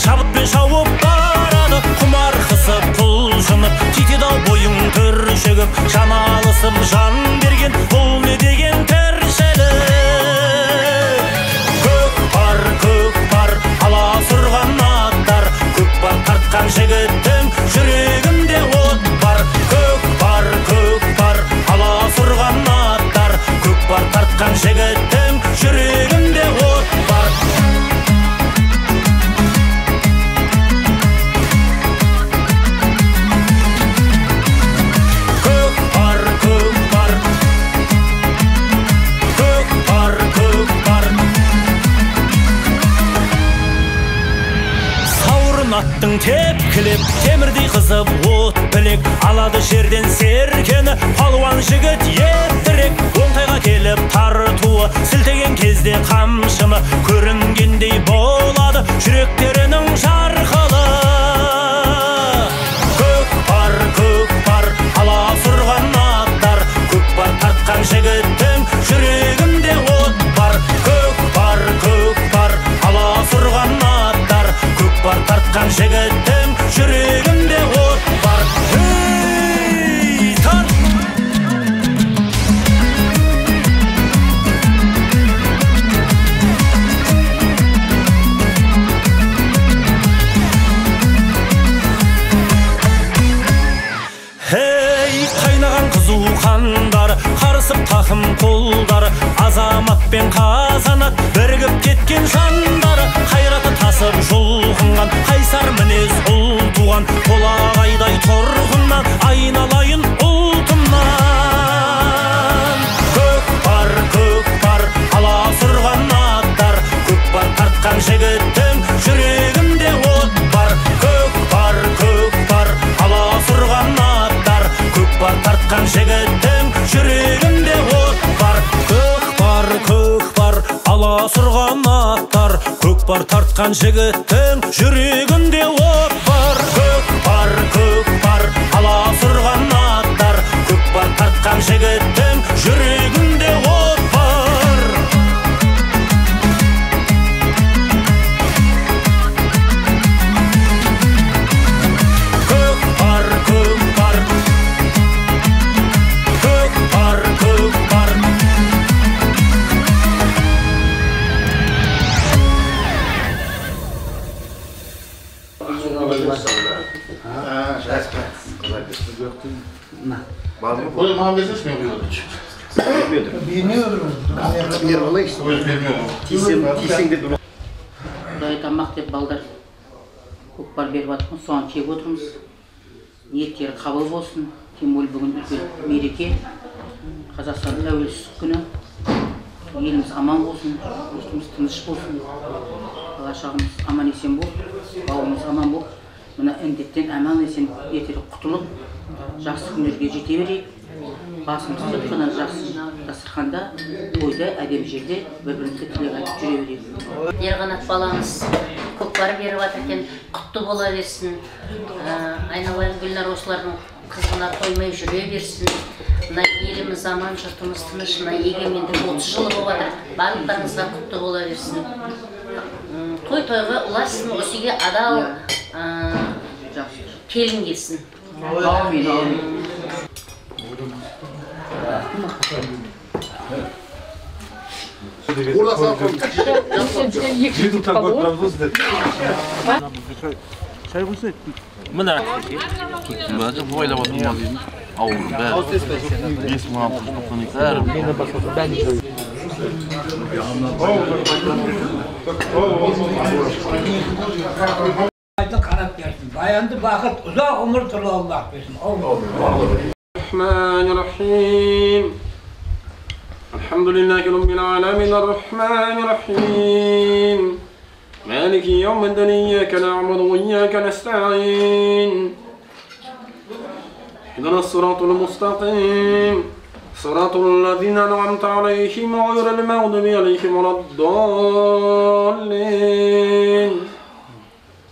шабытпен шауып барады құмар қысып құлшынып кетеді-ау бойың түршігіп жан алысып жан берген бұл не деген тіршілік көк бар аласұрған аттар көк бар тартқан жігіттің жүрегінде от бар көк бар аласұрған аттар көк бар тартқан жігіттің жүрегінде от бар аттың тепкілеп темірдей қызып от білек алады жерден серкені палуан жігіт еттірек оңтайға келіп тартуы сілтеген кезде қамшыны көрінгендей болады жүректерінің жарқылы көк бар аласұрған аттар көк бар тартқан жігіттің жүрегінде от бар көк бар аласұрған аттар көк бар тартқан жігіттің жүрегінде от бар тарт қайнаған қызу қандар қарысып тақым қолдары азамат пен қазанат бірігіп кеткен жандары қайраты тасып жұлқынған қайсар мінез ұл туған толағайдай тұрғыннан айналайын ұлтымнан көк бар аласұрған аттар көк бар тартқан жігіттің жүрегінде от бар көк бар аласұрған аттар көк бар тартқан жігіттің жүрегінде от бар көк бар аласұрған аттар көк бар тартқан жігіттің жүрегінде от бар көк бар аласұрған аттар көк бар тартқан жігіттің жүрегінде от бар Böyle muhabbesiz mi yapıyordun? Bilmiyorum. Құдай тамақ деп балдар көкпар беріп жатырмыз, соған жеп отырмыз. Ниеттері қабыл болсын. Тем более бүгін үлкен мереке. Қазақстан тәуелсіздік күні. Еліміз аман болсын, ұлтымыз тыныш болсын. Бала-шағамыз аман есен бол, бауырымыз аман бол. Мына індеттен аман есен ертерек құтылып, жақсы күндерге жете берейік. Басымыз тек қана жақсы дастарханда, тойда, әдемі жерде бір-бірімізге тілек айтып жүре берейік. Ерғанат баламыз көкпар беріп жатыр екен, құтты бола берсін. Айналайын Гүлнар осылардың қызғына тоймай жүре берсін. Мына еліміз аман, жұртымыз тыныш, мына егемендік 30 жылы болып жатыр. Барлықтарыңызға құтты бола берсін. Той-тойға ұлассын, осыге адал келін келсін. Мына ойлап отырмын деймін. Ауылдың бәрі. Бес мың алты Kanat versin. Dayandı vakit uzak ömür türlü Allah versin. Bismillahirrahmanirrahim. Elhamdülillahi Rabbil alemin. Errahmanirrahim. Maliki yevmiddin. İyyâke na'budu ve iyyâke nesta'in. İhdinas sıratal mustaqim. Sıratal lezîne en'amte aleyhim gayril mağdubi aleyhim veleddâllin.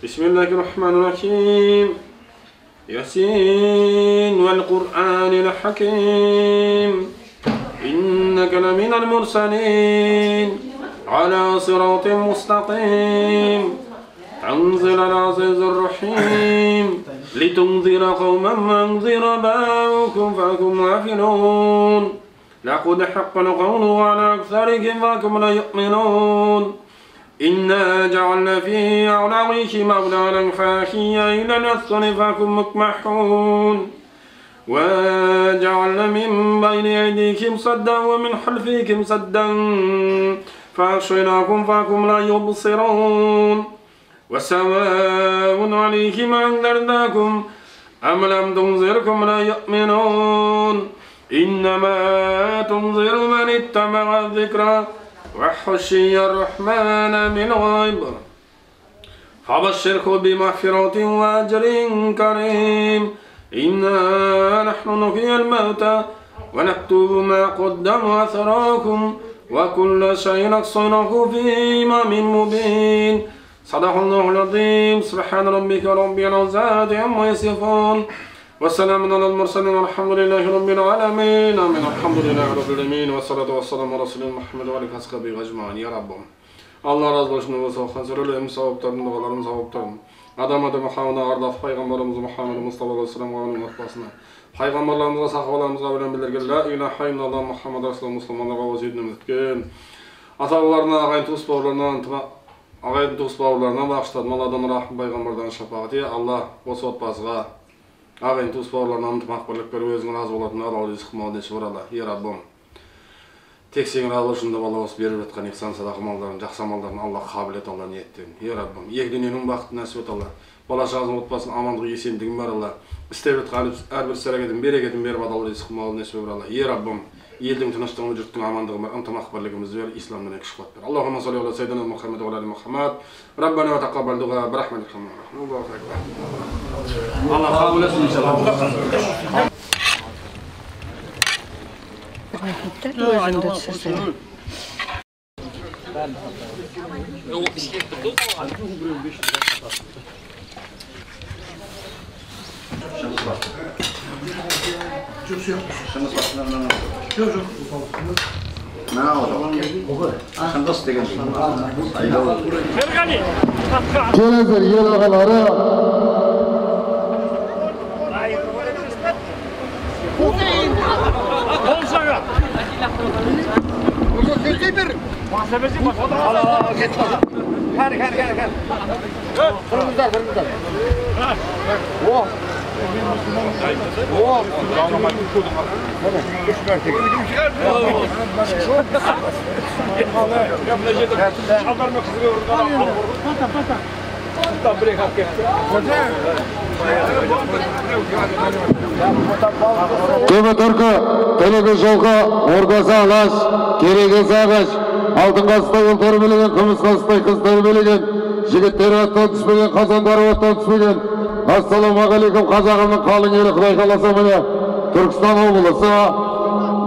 Bismillahirrahmanirrahim. Yasin vel Kur'anil hakim. İnneke leminel mursalin. Ala sıratin mustaqim. تنزيل العزيز الرحيم لتنذر قوما وانذر باؤكم فأنتم غافلون لقد حق القول على أكثرهم فأنتم لا يؤمنون إنا جعلنا في أعناقهم أغلالا فهي إلى الأسفل فأنتم مقمحون وجعلنا من بين أيديكم سدا ومن خلفكم سدا فأغشيناكم فأنتم لا يبصرون وسواء عليهم أنذرتكم أم لم تنذركم لا يؤمنون إنما تنذر من اتبع الذكر وخشي الرحمن بالغيب فبشره بمغفرة وأجر كريم إنا نحن نحيي الموتى ونكتب ما قدموا أثراكم وكل شيء نحصيه في إمام مبين صدق الله العظيم سبحان ربك رب العزة عما يصفون والسلام على المرسلين والحمد لله رب العالمين آمين الحمد لله رب العالمين والصلاة والسلام على رسول محمد وعلى آله وصحبه أجمعين يا رب Allah razı olsun ve sağlıklı söyleyelim sevaplarını dualarını sevaplarını Adam Muhammed'e ardaf Peygamberimiz Muhammed Mustafa Aleyhisselam ve onun ortasına Peygamberlerimize sahabalarımıza bilenlerge la ilahe illallah Muhammed Resulullah Müslümanlara vaziyetini etken Atalarına ağayın tuğus bağırlarına bağışladım Allah'dan rahmet Peygamberden şefaati Allah o sotbazığa ağayın tuğus bağırlarına mutmakbarlık verip özün razı olatını Allah rizkı mağdesi var Allah ya Rabbim Tek senin razı olsun da Allah'ız berip etken ihsan sadaka mallarını, жақсы mallarını Allah kabul et Allah niyetten. Ya Rabbim, екі дүниенің бақытын насip et Allah. Бала шағасының отбасын амандығы есендігін бар Allah. Істеп еткен әрбір сәрекетін, берекетін беріп Allah ризқы малы насip et Allah. Ya Rabbim, елдің тыныштығын, жұрттың амандығын бар, ынтымақ-бірлігімізді бер, исламдан күш қуат бер. Аллахумма салли аля саййидина Мухаммад ва али Мухаммад. Rabbana ва тақаббал дуға бирахматика. Allah kabul etsin inşallah. Көмі түркі, төлегі жолға, ордасы алаш, керегі сағаш, алтын қасытай ұл тәрбелеген, күміс қасытай қыз тәрбелеген, жігіттері аттан түспеген, қазандары аттан түспеген. Ассаламағалейкум қазағымның қалың елі Құдай қаласа міне Түркістан облысы,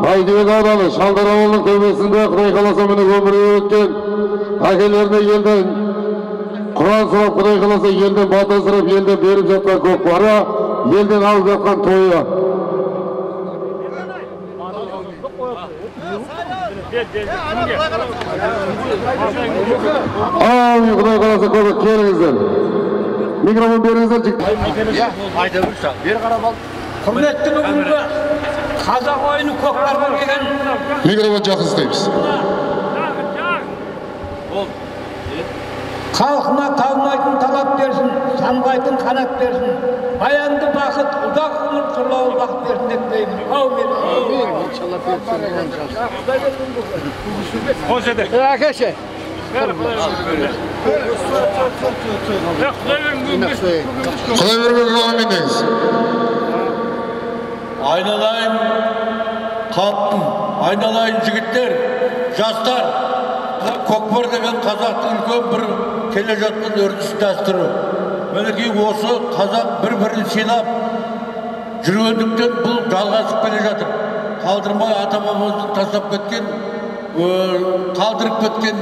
Байдыбек ауданы, Шалдар ауылының төбесінде Құдай қаласа міне өмірі өткен, әкелеріне елден Құран сұрап, Құдай қаласа елден бата сұрап, елден беріп жатқан көкпары, елден алып жатқан тойы. Амин, Құдай қаласа көбек келіңіздер. Микрофон беріңіздер. Айда бұрса, бер қарап ал. Құрметті бүгінгі қазақ ойыны көкпарға келген. Микрофон жақын істейміз. Халқына талмайтын талап берсін, санбайтын қанат берсін. Баянды бақыт, ұзақ ғұмыр тұрлауы бақыт берсін деп деймін. Аумин. Қош еді. Әкеше. Құдай бермеге амин деңіз. Айналайын халықтың, айналайын жігіттер, жастар. Көкпар деген қазақтың үлкен бір келе жатқан үрдіс дәстүрі. Мінекей осы қазақ бір-бірін сыйлап жүргендіктен бұл жалғасып келе жатыр. Қалдырмай ата-бабамыздың тастап кеткен, қалдырып кеткен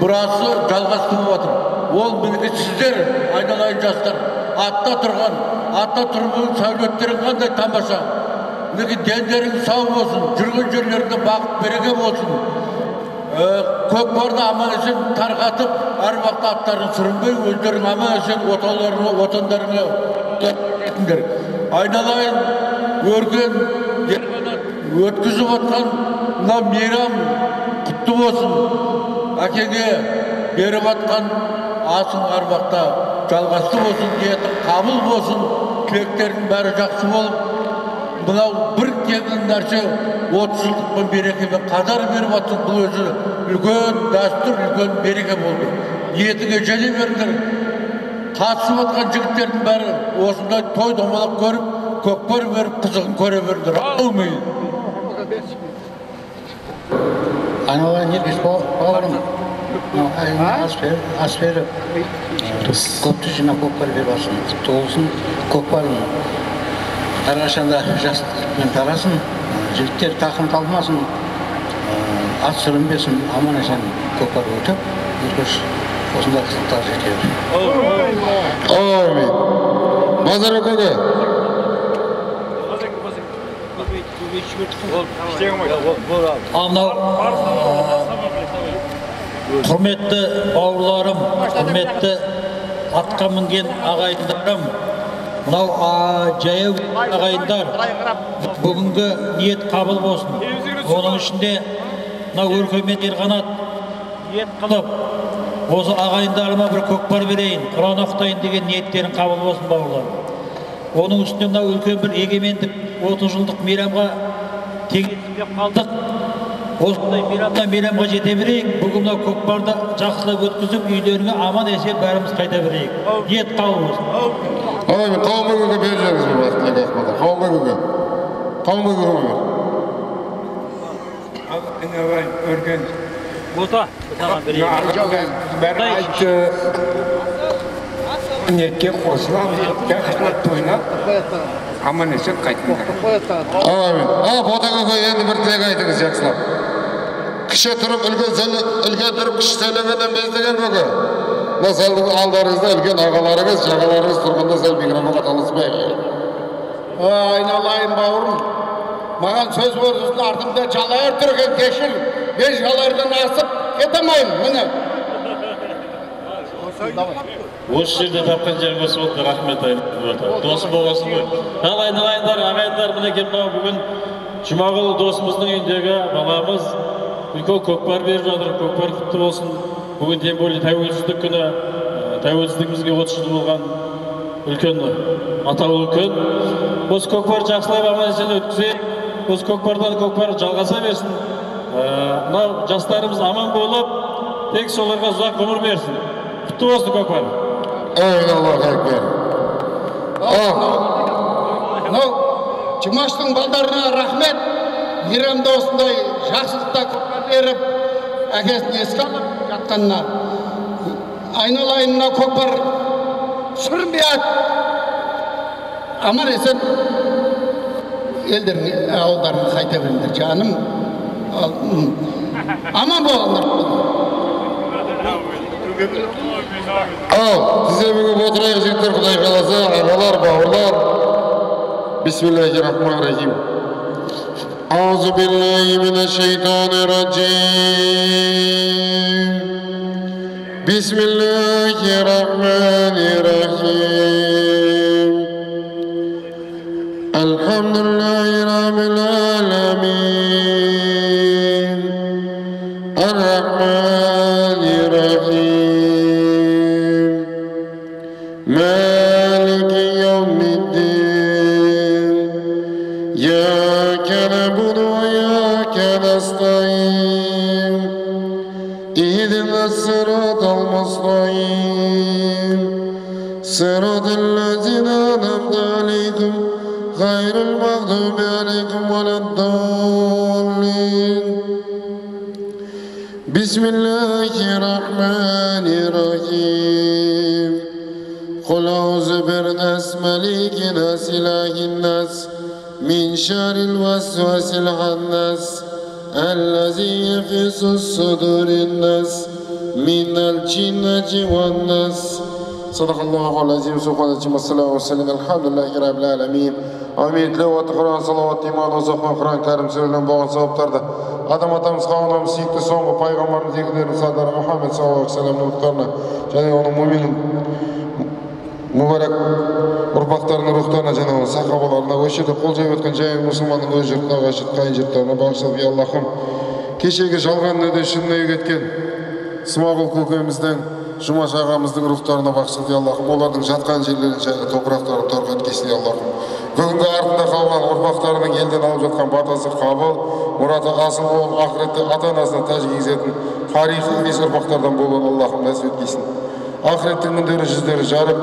мұрасы жалғасып жатыр. Ол мінекей сіздер, айналайын жастар, атта тұрған сәулеттерің қандай тамаша. Мінекей дендерің сау болсын, жүрген жерлеріңде бақыт береке болсын. Көкпарды аман есен тарқатып, әр вақытта аттарын сүрінбей, өздерің аман есен отандарыңа етіңдер. Айналайын өрген өткізіп отқан мына мейрам құтты болсын. Әкеге беріп отқан асың әр вақытта жалғасты болсын, ниеті қабыл болсын, тілектердің бәрі жақсы болып, мынау бір тегін нәрсе 30 жылдықпен берекемен қатар беріп отыр. Бұл өзі үлкен дәстүр, үлкен береке болды. Ниетіңе және беріңдер. Қатысып отқан жігіттердің бәрі осындай той домалақ көріп, көкпар беріп, қызығын көре беріңдер. Алмайын. Айналайын ергеш бауырым. Ас беріп, көпті жинап көкпар беріп алсын. Құтты болсын, көкпарын. Әрқашанда жастықпен тарасын, жігіттер тақым қалмасын, ат сүрінбесін, аман есен көкпар өтіп, ергеш осындай қызықтар жетеді. Амин. Базар көке. Құрметті бауырларым, құрметті атқа мінген ағайындарым, мынау жаяу ағайындар, бүгінгі ниет қабыл болсын. Оның ішінде мынау Өркөмен Ерқанат ниет қылып, осы ағайындарыма бір көкпар берейін, Құран оқытайын деген ниеттерін қабыл болсын бауырларым. Оның үстіне мынау үлкен бір егемендік 30 жылдық мейрамға теңдеп қалдық. Осындай мейрамға жете берейік. Бүгін мынау көкпарды жақсылап өткізіп, үйлеріңе аман есен бәріміз қайта берейік. Ниет қабыл болсын. Амин. Қауымға көке берeceğiz bu vaxtına kalkmadan. Қауымға көке. Қауымға көке бер. Айналайын өрген. Бота, саған берейік. Бәрі айтты. Ниетке қосылам, жақсылап тойнап, аман есен қайтыңдар. Амин. Бота көке енді бір тілек айтыңыз жақсылап. Кіші тұрып, үлкен тұрып, кіші сөйлегеннен бездеген көке. Мысалы алдарыңызда үлкен ағаларыңыз, жағаларыңыз тұрғанда сәл микрофонға таласпайық. Айналайын бауырым, маған сөз болсын, артымда жалайыр тұрген кешір, мен жалайырдан асып кетемайым, міне. Осы жерде тапқан жерің осы болды, рахмет айтып. Досым болғасын ғой. Ал айналайындар, ағайындар, мінекей мынау бүгін Жұмағұл досымыздың үйіндегі баламыз үлкен көкпар беріп жатыр, көкпар құтты болсын. Бүгін тем более тәуелсіздік күні, тәуелсіздігімізге 30 жыл болған үлкен атаулы күн. Осы көкпар жақсылап аман есен өткізейік. Осы көкпардан көкпар жалғаса берсін. Мынау жастарымыз аман болып, тек соларға ұзақ ғұмыр берсін. Құтты болсын көкпар. Аллах акбар. Жұмаштың балдарына рахмет. Мейрамда осындай жақсылықта көкпар беріп, әкесін еске алып жатқанына. Айналайын мына көкпар сүрінбей ат. Аман есен елдерің ауылдарына қайта беріңдер. Жаным, аман болыңдар. Size bugün oturayıq jigitler, Xuday qalasa, ağalar, bağırlar. Bismillahirrahmanirrahim. Auzu billahi mineşşeytanirracim. Bismillahirrahmanirrahim. Elhamdülillahi Rabbil alemin. Ar-Rahmanirrahim. مالك يوم الدين إياك نعبد وإياك نستعين اهدنا الصراط المستقيم صراط الذين أنعمت عليهم غير المغضوب عليهم ولا الضالين بسم الله الرحمن الرحيم قل أعوذ برب ملك الناس إله الناس من شر الوسواس الخناس الذي يخص صدور الناس من الجنة والناس Sadaqallahu al-azim. Assalamu alaikum. Alhamdulillahi rabbil alamin. Amin. Tilovat Qur'on, salavat, iman, ozoqman Qur'on Karim sözlerinden boğan savaptarda. Adam atamız kavunamız siyikli soğuğu paygambarımız yekilerin sadara Muhammed sallallahu aleyhi ve sellem'in ruhlarına және onun müminin mübarek ұрпақтарының ruhlarına және оның сахабаларына осы жерде қол жайып өткен жай мұсылманның өз жұртына ғашық қайын жұрттарына бағыштап ей Аллахым кешегі жалған nøде шынына кеткен Смағұл көкеміздің Жұмаш ағамыздың рухтарына бағыштап ей Аллахым олардың жатқан жерлерін және топырақтарын торға еткесін ей Аллахым бүгінгі артында қалған ұрпақтарының елден алып жатқан батасы қабыл мұраты асыл болып ақыретте ата-анасына тәж кигізетін тарихи бес ұрпақтардан болуын Аллахым нәсіп еткесін ақыреттің күндері жүздері жарық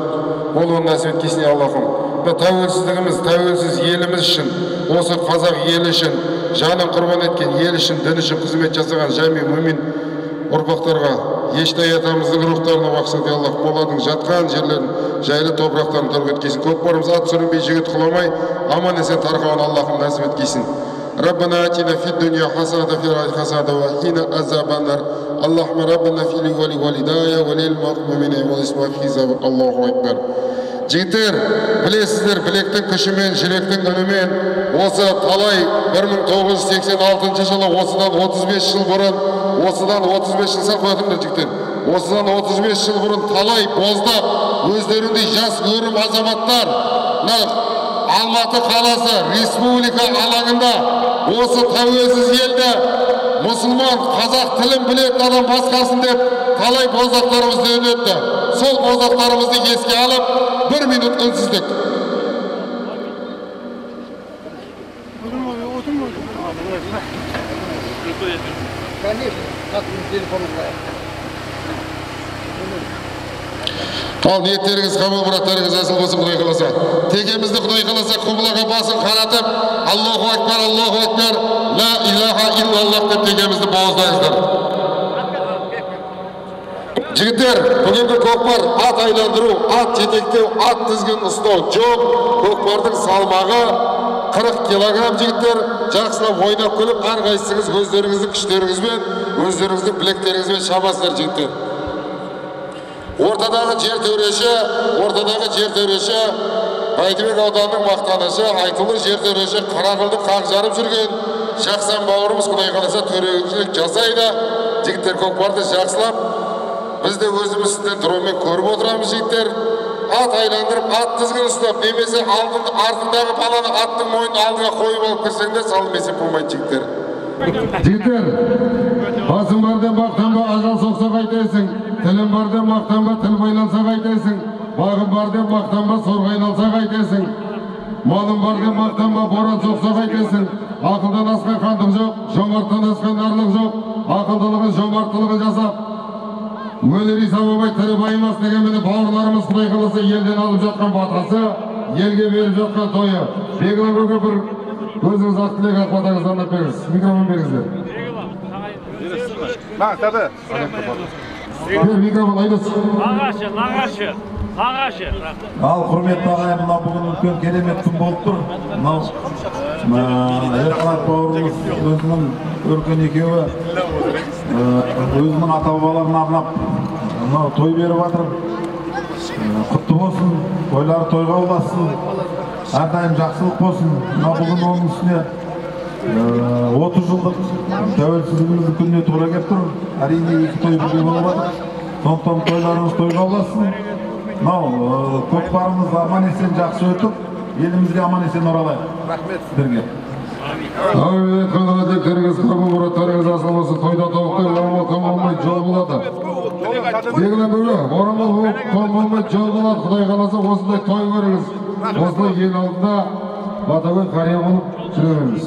болуын нәсіп еткесін Аллахым тәуелсіздігіміз тәуелсіз еліміз үшін осы қазақ елі үшін жанын құрбан еткен ел үшін дін үшін қызмет жасаған жәми мүмин ұрпақтарға ештай атамыздың рухтарына мақсат Аллах олардың жатқан жерлерін жайлы топырақтарын тырып еткесін көкпарымыз ат сүрінбей жігіт құламай аман есен тарқауын Аллахым нәсіп еткесін ربنا آتنا في الدنيا حسنة وفي الآخرة حسنة وقنا عذاب النار اللهم ربنا في ولوالداي وللمؤمنين والمسلمين في حساب الله أكبر жігіттер білесіздер білектің күшімен жүректің үнімен осы талай 1986 жылы осыдан 35 жыл бұрын осыдан 35 жыл сақ қойдыңдар жігіттер осыдан 35 жыл бұрын талай боздап өздеріндей жас өрім азаматтар Алматы қаласы республика алаңында осы тәуелсіз елді мұсылман қазақ тілін білетін адам басқасын деп талай боздақтарымызды өтті. Сол боздақтарымызды еске алып 1 минут үнсіздік. Ал ниеттеріңіз қабыл мұраттарыңыз асыл болсын Құдай қаласа. Текемізді Құдай қаласа құбылаға басын қаратып, Аллаху акбар, ла илаха иллаллах деп текемізді бауыздайыздар. Жігіттер, бүгінгі көкпар ат айландыру, ат жетектеу, ат тізгін ұстау жоқ. Көкпардың салмағы 40 килограмм жігіттер. Жақсылап ойнап күліп, әрқайсыңыз өздеріңіздің күштеріңізбен, өздеріңіздің білектеріңізбен шабасыздар жігіттер. Ортадағы жер төреші, Бәйдібек ауданының мақтанышы, айтулы жер төреші, Қарақылды қақ жарып жүрген Жақсан бауырымыз Құдай қаласа төрелік жасайды. Жігіттер көкпарды жақсылап, біз де өзіміз сізден тұрумен көріп отырамыз жігіттер. Ат айландырып, ат тізгін ұстап, немесе артындағы баланы аттың мойнын алдыға қойып алып кірсеңдер салым есеп болмайды жігіттер. Жігіттер, басың бардан мақтанба, ажал соқса қайтесің. Тілін бардан мақтанба, тіл байланса қайтесің. Бағын бардан мақтанба, сорға айналса қайтесің. Малын бардан мақтанба, боран соқса қайтесің. Ақылдан асқан хандық жоқ, жомарттан асқан арлық жоқ. Ақылдылығын, жомарттылығын жасап, өлі риза болмай тірі байымас дегенменен бауырларымыз Құдай қаласа елден алып жатқан батасы, елге беріп жатқан тойы. Бегілі көке бір өзіңіз ақ тілек ақпатаңызды анап беріңіз. Микрофон беріңіздер. Микрофон айдас. Ағашы. Ал құрметті ағайын, мынау бүгін үлкен керемет күн болып тұр. Мынау Ерқанат бауырымыз өзінің өркен екеуі өзінің ата-бабаларына арнап мынау той беріп жатыр. Құтты болсын, тойлары тойға ұлассын, әрдайым жақсылық болсын. Мынау бүгін оның үстіне 30 жылдық тәуелсіздігіміздің күніне тура келіп тұр. Әрине екі той бірге болып жатыр. Сондықтан тойларымыз тойға ұлассын. Мынау көкпарымыз аман есен жақсы өтіп, елімізге аман есен оралайық. Рахмет сіздерге. Әуелет қанағатектеріңіз, қабыл мұраттарыңыз асыл болсын, тойда тоқтай орамал қам болмай жол болады. Дегілен бөлі, орамал қам болмай жол болады. Құдай қаласа осындай той көріңіз. Осындай ел алдында батагөй қария болып жүреріңіз.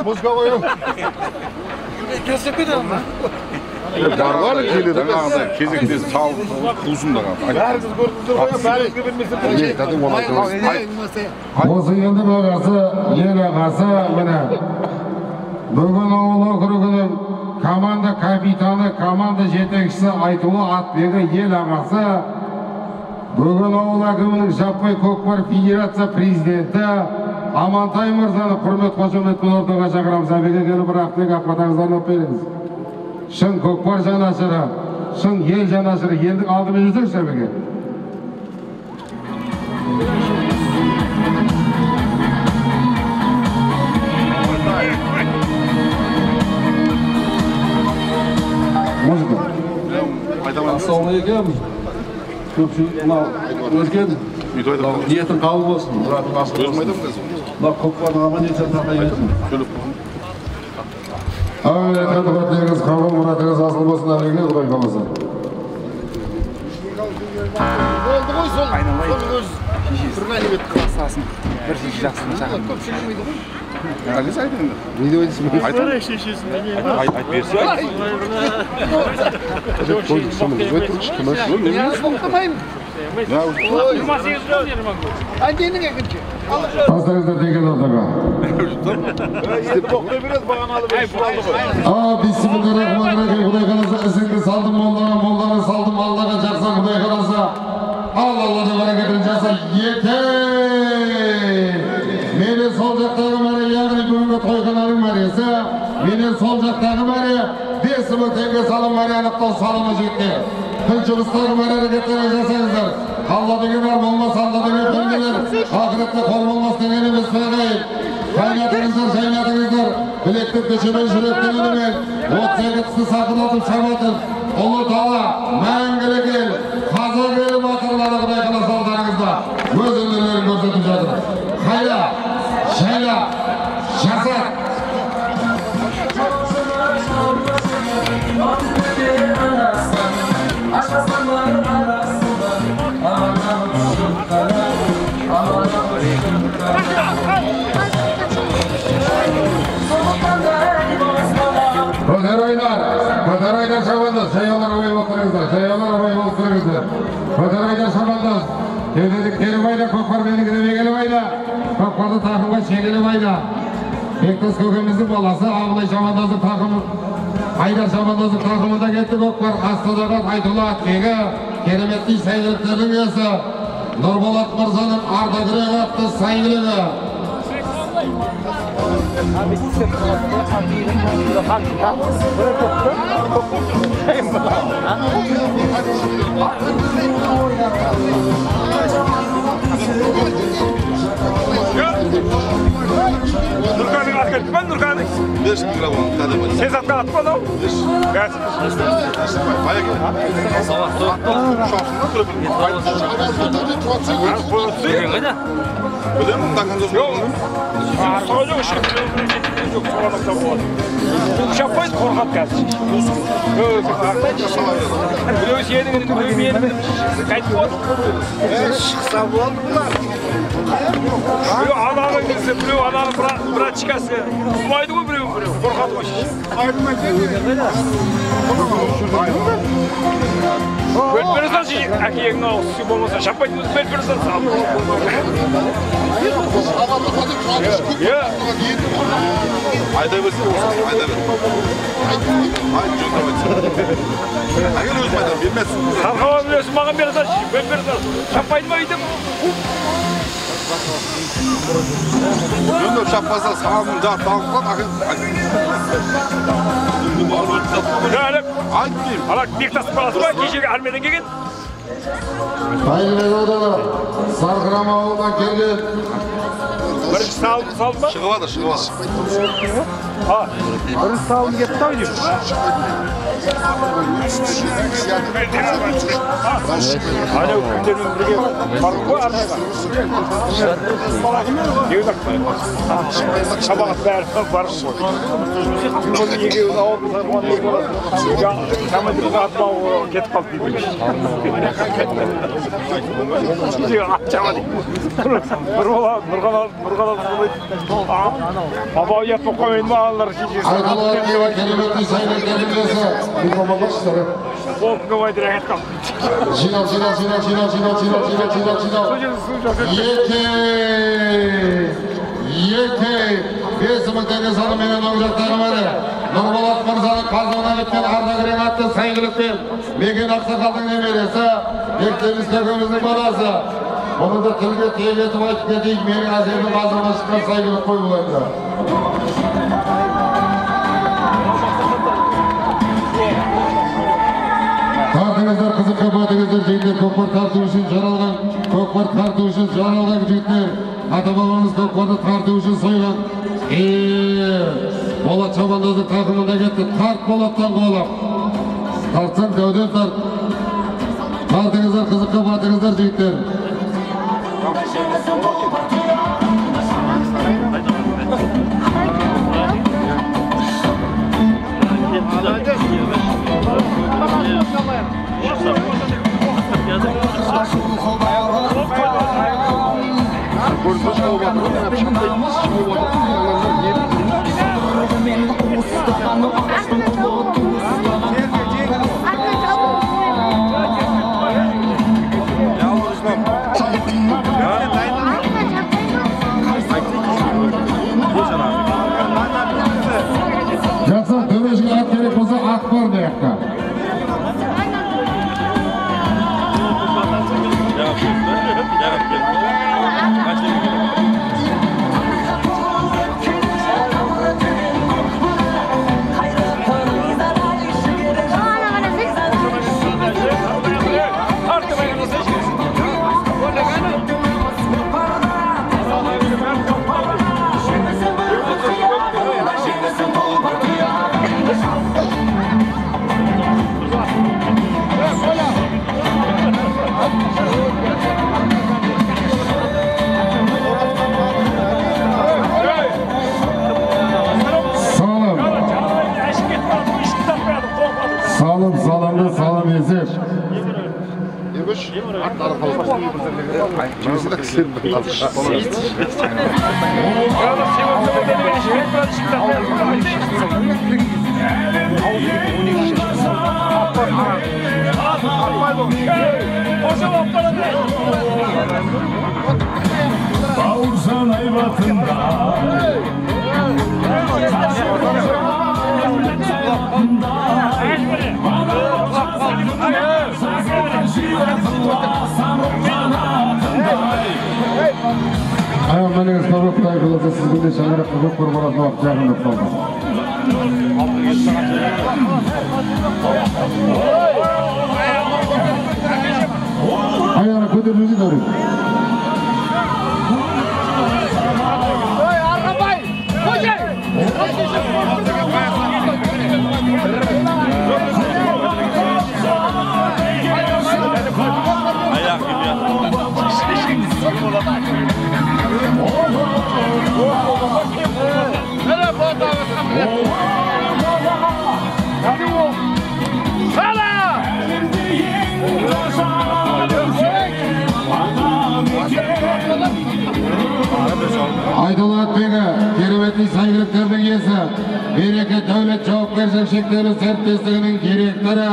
Мұзға қойым. Барғалы келеді ғағандай кезектес тауып ұзындыға. Бәріңіз көрдіңіздер ғой, бәріңізге білмесін. Осы елдің ағасы, ел ағасы, міне. Бүгін ауыл округінің команда капитаны, команда жетекшісі айтулы Атбегі ел ағасы. Бүгін ауыл әкімінің жаппай көкпар федерация президенті Амантай мырзаны құрмет қошеметпен ортаға шақырамыз. Әбеге келіп бір ақтық ақпатаңыздан өп беріңіз. Шын көкпар жанашыры, шын ел жанашыры, елдің алдымен жүрсек сәбеге. Музыка. Ассалаумағалейкум. Көпшілік мынау өзген ниетін қабыл болсын. Мұратың асыл болсын. Мынау көкпардың аман есен сақтай берсін. Қадірлеріңіз қабыл, мұратыңыз асыл болсын. Әлегіне Құдай қаласа. Болды ғой сол. Соның өз тұрған ебет қыласасын. Бір шеші жақсыны шақырды. Көп шелемейді ғой. Әлесі айтыңды. Не де ойдысың? Айтыр шешесін. Айт берсе. Тастаңыздар деген ортаға. Бисмиллахиррахманиррахим. Құдай қаласа ісіңді салдым моллаға, молланы салдым Аллаға жақса. Құдай қаласа Аллах'ın bereketini жаса. Meni sol жақтағы мәре, яғни бүгінгі тойхананың мәресі, мені сол жақтағы мәре 5.000 теңге салым мәре анықтау салымы жігіттер. Күншығыстағы мәре әрекеттерін жасаңыздар. Алла деген бар болмас, Алла деген пенделер. Ақыретте қол болмас деген емес сөйлейін. Қайнатыңыздар, жайнатыңыздар. Білектің көшемен жүректің үнімен. От сәгітісі сақынатып шабатын. Ұлы тала, мәңгілік ел, қазақ елі батырлары Құдай қаласа алдарыңызда өз өнерлерін көрсетіп жатыр. Қайда, жайла, жасат. Көтерайдар шабандыз, жаяулар ойы болып тұрыңыздар, жаяулар ойы болып тұрыңыздар. Көтерайдар шабандыз, кеудедік келібайда, көкпар меніңді бегелібайда, көкпарды тақымға шегелібайда. Бектас көкеміздің баласы, Абылай шабандыздың тақымы, Айдар шабандыздың тақымында кетті көкпар. Астанаға Айтулы Атбегі, кереметті сәйгіліктердің есі, Нұрболат Мырзаның ардагері атты сәйгілігі. Nurkan'ın arkadaşı ben Nurkan'ın. Beş mikrofon kademe. Ses hakkı atma da o. Gel. Bayağı gel. Sabah şansına durup. Öyle mi? Yok. Soracak ışık. Yok sormakta bu. Şapayız korkak geldi. Biliyoruz yerini büyümeyelim. Kayıt bu. Şıksa bu oldu bunlar. Biliyor ananın gitsin, biliyor ananın bırak çıkası. Umaydı mı biliyor, korkadı mı? Aydınma değil. Belperinden şey, erkeğin o su bombası şapaydı mı? Belperinden sağ. Ya. Ayda versin olsun, ayda ver. Ayda çok da versin. Hayır özmeden bilmezsin. Sarkava biliyorsun, bana biraz aç. Belperinden şapaydı mı aydım? Döndür şapkası sağımın da tamamlan akın. Öyle. Aytmayayım. Alak bir tas parası var, kişiye armeden gelin. Hayırlı odalar, Sarkırama oğuldan geldi. Bir sağ mı? Şıkıvadır, şıkıvadır. Ha, bir sağ olun getti tabii diyor. Hani o köylerin birge farkı var mı? Diyor da sabah ver farkı var. Bunu yege o oldu zaman ya kamedir rahatla o get kalk demiş. Diyor açamadı. Nurgala baba yapma koyun mağalar şişesi. Arkalar diye kelimetin sayılıklarının neyse mikrofonu çıkarır. Hop koydu rahat kalk. Çinav. Yeke. 5.000 tenge salı menen oğucaklarım var. Nurbolat Mırza'nın kazığına bitken ardagir'in attı saygılıkten. Megen Aksakaldın emeresi. Bektemiz kökümüzün balası. Onu da tilge teyip etip ayıp gedeyik. Menin azirinin bazına çıkan saygılık koy bulaydı. Batыңızдар, қызыққа батыңыздар, жігіттер, көкпар тарту үшін жаралған, көкпар тарту үшін жаралған жігіттер. Ата-бабамыз көкпарды тарту үшін сойған. Болат Шабандозы тақымында кетті, тарт Болаттан қолап. Тартсаң дәуден тарт. Тартыңыздар, қызыққа батыңыздар, жігіттер. Жақсы, төрешіге ат керек болса, ат бар бұяққа. Салым есеп. Ебіш, аттары қалып. Жемесі де кісілер бір қалып. Бауыржан айбатында Ayağımdan esnafı Kutay Kılıç'a sizin de şangırak kılıp kurbalasına bakacağını kaldı. Ayağına kötülüğünü görün. Aydolat Bey'e keremetli saygılıklarının iyisi, Bereket Devlet Jawapkarşılık Şektörü Sertleştiğinin direktörü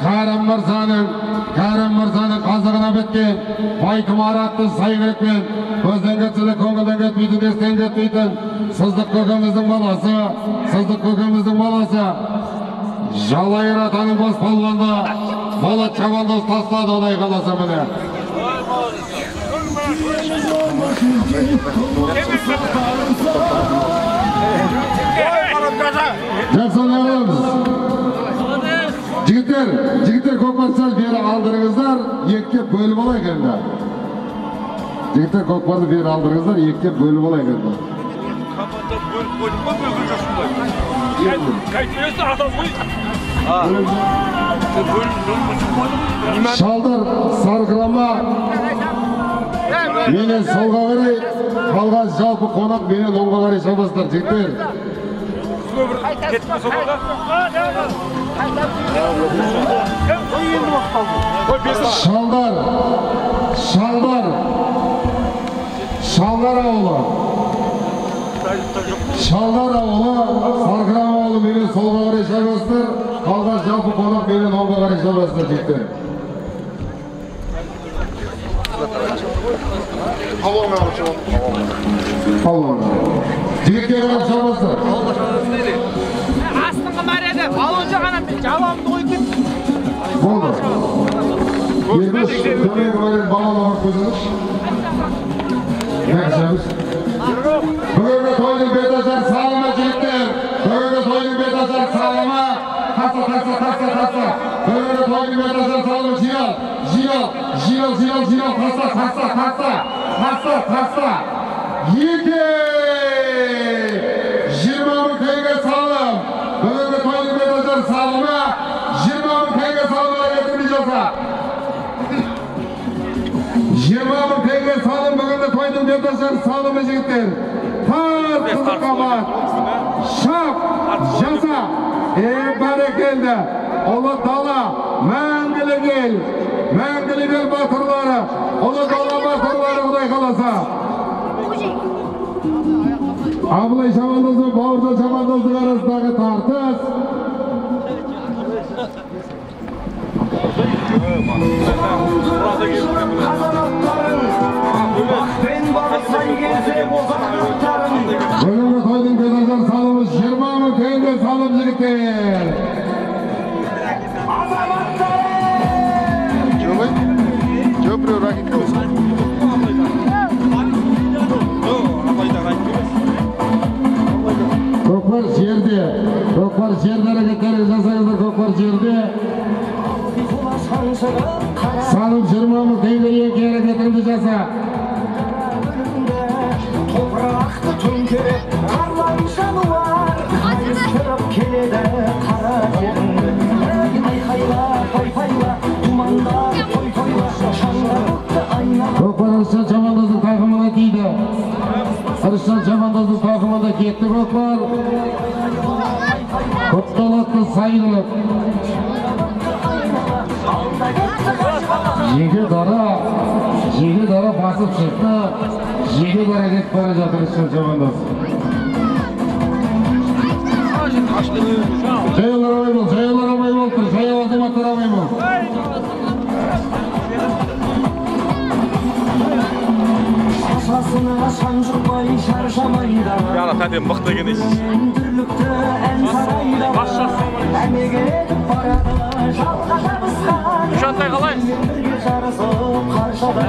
Karam Mırza'nın kazığına bitken Baykım Aratlı saygılıkmen gözden geçsede koңguldan ketmeydi, desten ketmeydi. Sızdık kökümüzün balası Jalayır Atanın bas palvanda Bolat Şabandoz tasladı oday kalasa mene. Жақсыларымыз. Жігіттер көкпарсал бері алдырыңыздар, екке бөліп алайық енді. Жігіттер көкпарды бері алдырыңыздар, екке бөліп алайық енді. Шалдар сарқырама менен солға қарай, қалған жалпы қонақ менен оңға қарай шабастар, жігіттер. Шалдар ауылы сарқырама ауылы менен солға қарай шабастар, қалған жалпы қонақ менен оңға қарай шабастар, жігіттер. Палуан. Жігіттер қарап шабастар. Астыңғы мәреді, балон жағана жауабымды қойып. Болды. Ергіш, төменгі мәреді балон оғыр көзіңіз. Нәкшеміз. Бүгінгі тойдың беташар салыма жігіттер. Бүгінгі тойдың беташар салыма Böyle toyun metrajını salın, Jiyal, kasta. 2. 20.000 tenge salım. Böyle toyun metrajını salımı, 20.000 tenge salımına getirmeyeceğiz. 20.000 tenge salım, bugün de toyun metrajını salımı jigitler. Kızı kapat. Şap, jasa. Barakeldi. Ola dala, мәңгілі гел батырлары, ola dala batırları Құдай қаласа. Абылай Шамандоздың, Бауыржан Шамандоздың арасындағы тартыс. Бүгінгі тойдың көзірген салымыз 20.000 теңге салым жігіттер. Біреу ракет көзі. Көкпар жерде әрекеттері жасаңыздар, көкпар жерде. Салым 20.000 теңге екі әрекетіңді жаса. Topraқты төңкеріп, қарлан жануар, айыстырып келеді қара жеріңді. Айқайла, той-тойла, думанда той-тойла, шаңырақты айнала. Көкпар Арыстан Шамандоздың тақымына киді. Арыстан Шамандоздың тақымына кетті көкпар. Құтталатты сайылып. Жеге дара басып шықты. Жеге дара кетіп бара жатыр Арыстан Шамандоз. Жаяулар абай бол тұр, жаяу азаматтар абай бол. Шашасына шаң жұқпай шаршамайда. Яна тәтем мықты екен дейсіз. Дүрлікті ән сарайда. Әмеге етіп барады, жалға жабысқан. Шаттай қалай? Бірге жарысып қаршадай.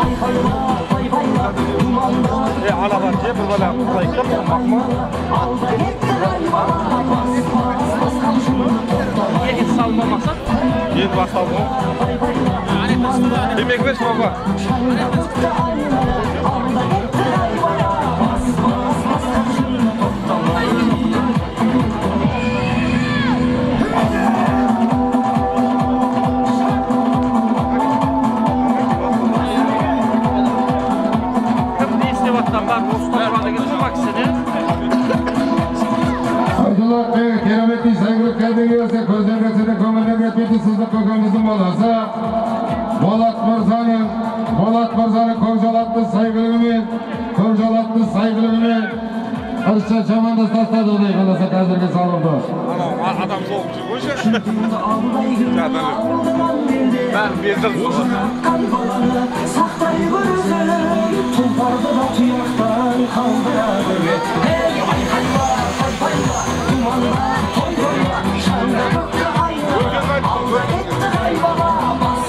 Айқайла, той-байла, думанда. Алабар деп, бір бала құлай кеп, мақма. Алда кетті айбала, бас қамшыны тоқтама. Егет салма мақсат? Ет басталды ғой. Демек берші баба. Шаңырақты айнала, алда кетті айбала, бас қамшыны тоқтама. Kerameti saygılık geldiğinizde gözden geçirdi, kömürden geçmedi sızlık kökümüzün balası. Bolat Mırza'nın Kökçalatlı saygılığымен Arışan Şamandoz tasladı Құдай қаласа қазіргі салымды. Адам соғып жүр қойшы. Бәрін бердім. Сақтай көрсін, тұлпарды да тұяқтан қалдырады. Айқайла, той-тойла, думанда той-тойла, шаңырақты айнала, алда кетті айбала, бас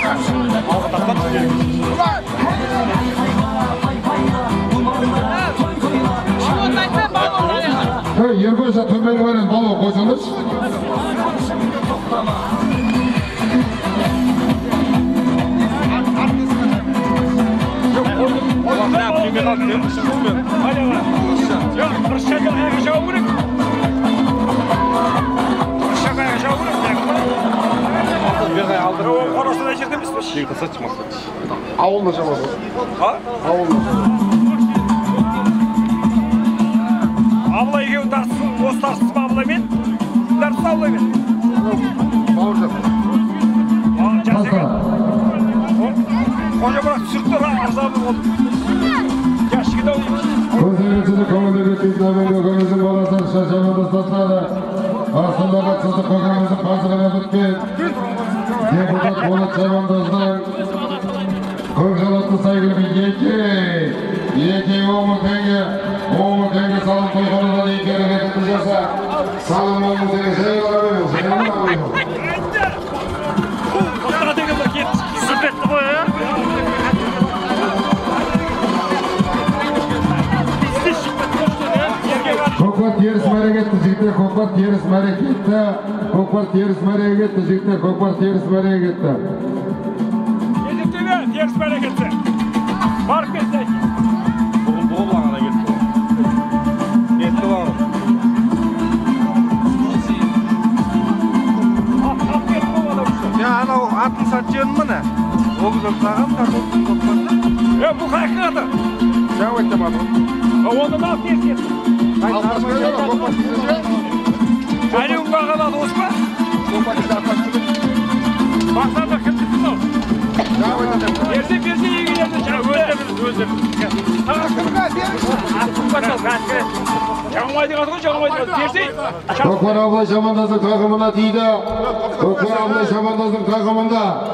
қамшында тоқтама. Айқайла, той-тойла, думанда той-тойла, шаңырақты айнала. Ергөзі төменгі бәрін балы қойсаңыз. Ауылда жамасы. Абылай екеуі осы тарсыз ба Абылаймен? Тарсыз Абылаймен? Бауыржан. Қожа бірақ түсірді арзабы болды. Яшкіде ойымыз. Көзіргіншілік көңілдегі түйдімен көкеміздің баласы Арыстан Шамандоз таслады. Астындағы сыздық көкеміздің қазығына біткен. Депутат Болат Шамандоздың Көкжалатты saygılı Eke 10.000 tenge salım toyxonadan iki hareketini jasa. Salım 10.000 tenge sayılamıyor. Sıkıntı bu ya. Көкпар terisi hareketli jigitler, ko'kpar terisi hareketli. Ko'kpar terisi hareketli jigitler, ko'kpar terisi hareketli. Yediktiler, terisi hareketli. Bark etsek. Boğulana gitti. Gitti var. Ya ana o atın satacağın mı ne? O güzel sağım da ya bu hakikaten. Cevap ettim abi. Onda ne yapıyorsun? Hani ungargalar Osman? Baksana kim çıktı o? Versin iyi giderdi. Özledim. Çağmaydı kadın çağmaydı. Versin. Ko'kpar abla Şamandoz'un takımına deydi. Ko'kpar abla Şamandoz'un takımında.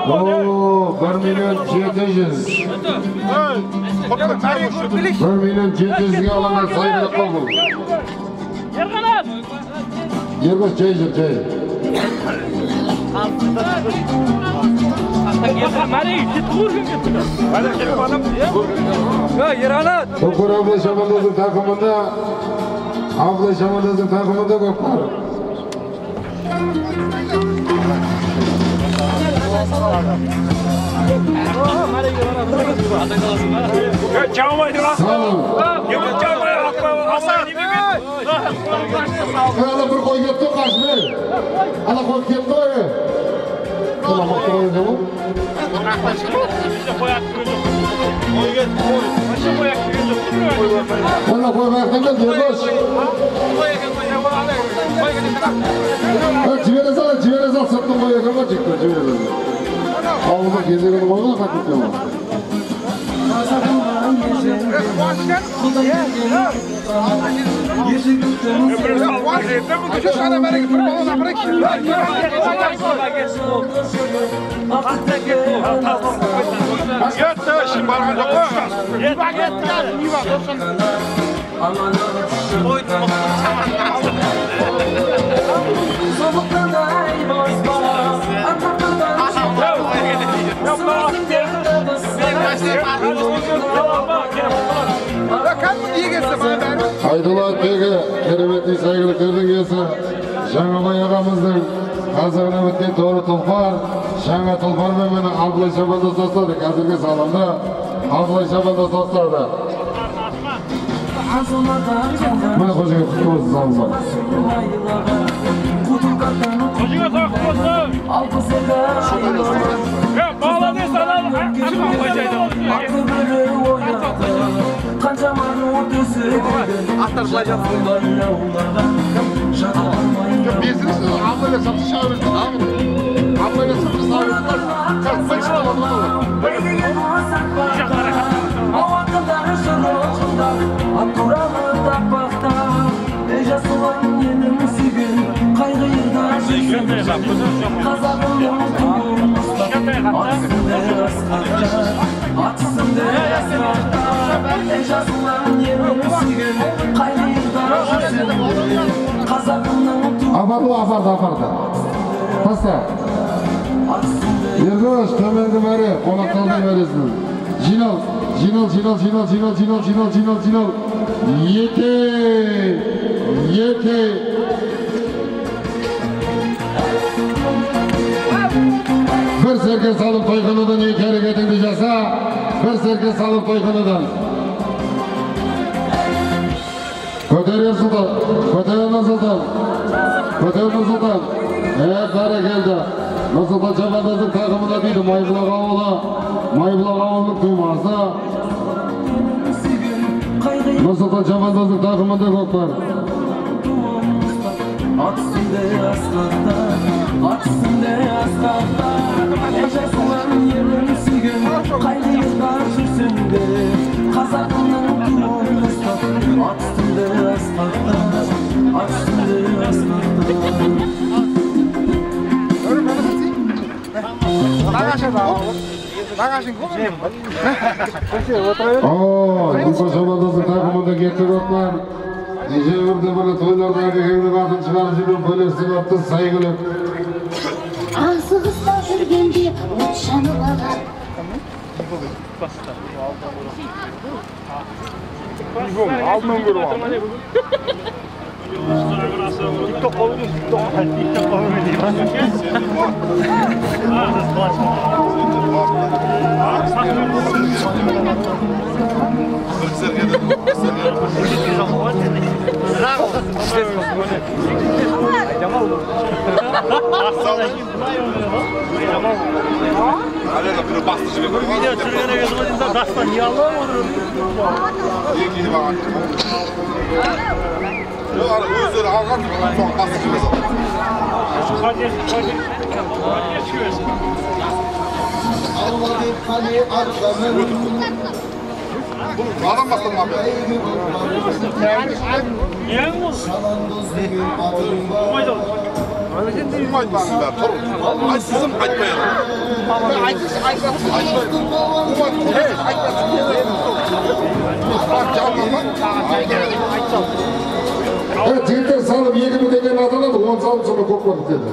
1.700.000. 1.700.000'ga alanlar saygılık kabul. Yerkanat. Yerkoş çaycır çay. Ko'kpar abla Şamandoz'un takımında. Abla Şamandoz'un takımında Ko'kpar. Çağmaydı lan. Sağ olun. Çağmaydı. Ana bir koy gitti kaçmır. Ana koy gitti o. Ulan bak koy ne bu? Ana koy bakın da diyor boş. Civerez al sırtın koy yakama çıktı civerez al. Ağzına gezegeni koyma katlıklı mı? Aydolat Bey'e keremetli saygılıklardan gelsin. Şangabay ağamızın hazırına bitti doğru tulpar. Şanga tulpar ve beni abla şabanda tosladık. Hazırga sağlamda abla şabanda tosladı. Bana kocaman kutlu olsun sağ olun. Kocaman sağ olsun. Ya bağladı sana. Atlar bulacaksın. Birsiniz ablayla satış çağırırız. Ablayla satış çağırırız. Kaç alalım olur. Apardı. Pasta. Yerdoş, temeldi bari, konaktalda verirsin. Jinal. Yeti. Bir serke salıp toyxanadan ilk hareketini jasa. Bir serke salıp toyxanadan. Ko'tarer Sultan. Qara keldi. Nursulton Chamandoz'un takımında deydi. Maybuloq avulning tuymasi. Nursulton Chamandoz'un takımında Ko'kpar. Nursulton Chamandoz'un takımında gitti Ko'kpar. Nece yurda bana toylardagi kenglik atın çıkarışının bölesini attı saygılık. Asığızda жүргенде от жанып алар. Aldın görüp aldım. Özleri alған соң басты жасады. Бұл адам бастан Evet, jigitler salып 2000 деген аталады, 10 салып sonra көкпар бітеді.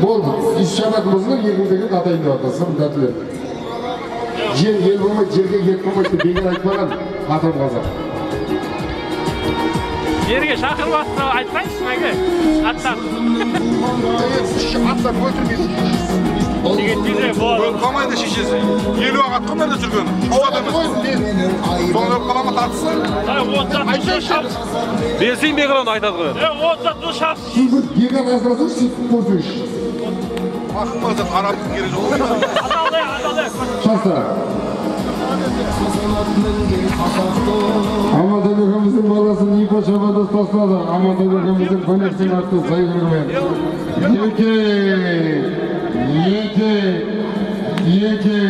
Болды, іс шарағымызды 2000 деген атайын деп атасың, дәтілер. Жер ел болмайды, жерге ет болмайды, бегер айтпаған атам қазақ. Жерге шақырып атса айтпайсың әге, аттан. Аттан өлтірмейсің. Қалмайды шешесі. Елу ақ атқан берді жүргені. Ұқсат емес. Соны қалама тартсын. Берсең беғыраны айтады ғой. Отзат бұл шапсы. Егер азырасын сөйтіп көрсеңіз. Ақымызды қарапын кере жоқ. Адалай. Шақса. Амантай ағамыздың баласын Ипа шабандоз тастады. Амантай ағамыздың көнексін атты сайғырымен. Еке.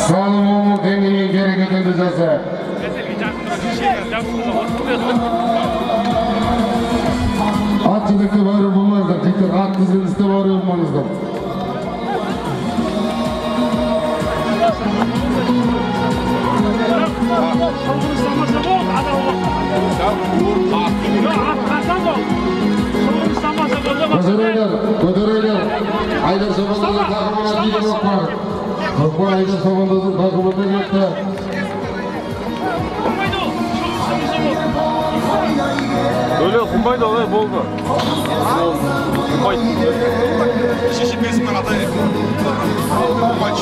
Салым оңы теңгеге керекетінді жаса. Ат жедекте бару болмаңыздар. Жектер ат тізгіністе бару болмаңыздар. Көтерейлер. Айдар Шабандоз'un takımına bir yok var. Көкпар Айдар Шабандоз'un takımına gitti. Öyle kumbaydı olay boldu. Kumbaydı. Şişi besimden atayı. Kumbaydı.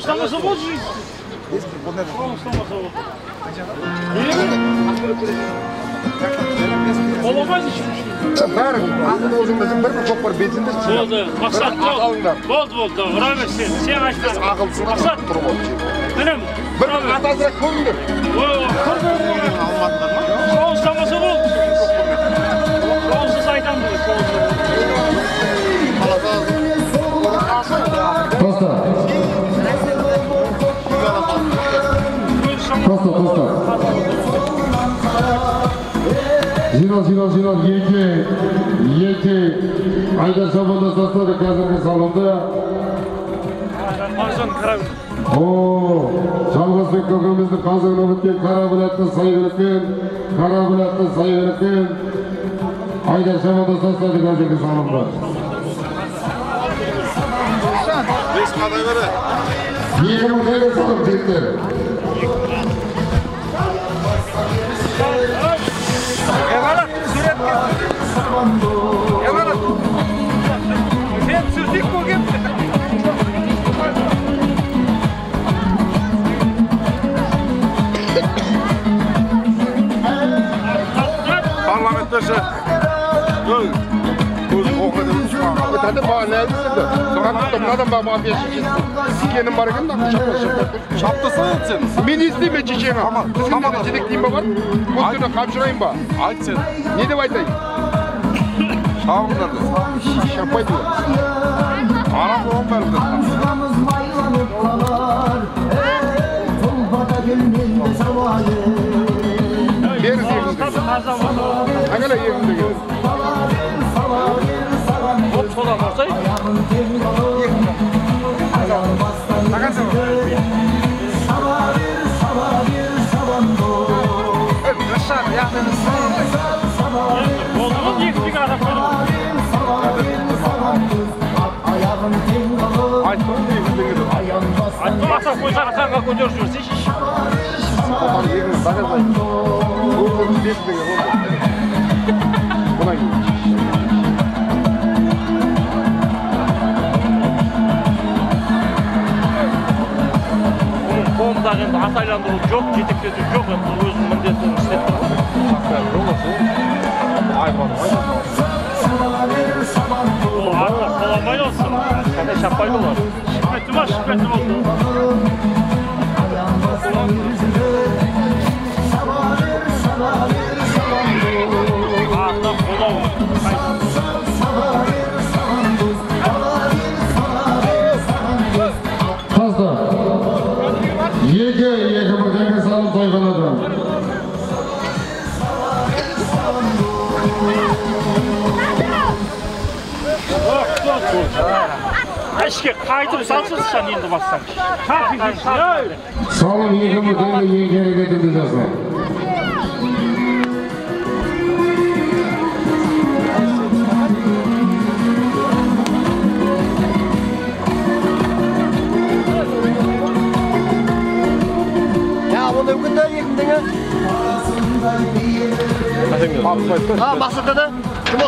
Славы вот жизнь. Olamaz hiç. Аңды өзіңіздің бір көкпар бетінде болды. Мақсат болды. Ұраме сен айтқан. Ақылсыз мақсат тұрып отыр. Мінім. Бір атасырақ көріңдер. Алматыдан ма? Соғыстамаса болды. Соғыссыз айтамын ғой. Tosta. Жинал, еке. Айдар Шабандоз тастады қазіргі салонда. Жалғасбек көкеміздің қазығына біткен қара біләтті сай береккен. Айдар Шабандоз тастады қазіргі салонда. Бес қадай бері. 2000 деген салым жеттер. Emanet, süret Emanet. Sen sürtük bugün. Parlamentlerse. Göz okudu. Ötede bağlı. Elde. Soran adam bana mafya şişesi. Sikenim var ekan da Şaptasın sen. Men isteyme çiçeğine. Tamam. Çiçek diyeyim var. Kontuna kapşırayım ba. Ayt sen. Ne de aytayım? Şağımlarda. Şapaydı. Aram oğlum verdi. Deriz yerinde. Hangala yerinde gelir. Hop sola barsay. Takasın. Aşağı yakınız. Oldu mu? Yıktık adam koydum. Aytın yerinde gelir. Aytın asap koysana kanka koyuyorsunuz. Hiç iş. Aman yerinde. Takasın. Bu yerinde gelir. Buna gidiyor. Qo'mdagi endi asaylantiruv yo'q, yetaklashuv yo'q, endi o'zini mіндетini ishlab turadi. Arqa qo'lamay olsin. Qanday shappay bo'ladi. Shipatli bo'ldi. Arqa qo'lov. Yeke birdenге salып тойгонады. Eşke qaytib salsın endi bassam. Salım yeke birdenге yeke hareketini jasa. Maqsadda da kim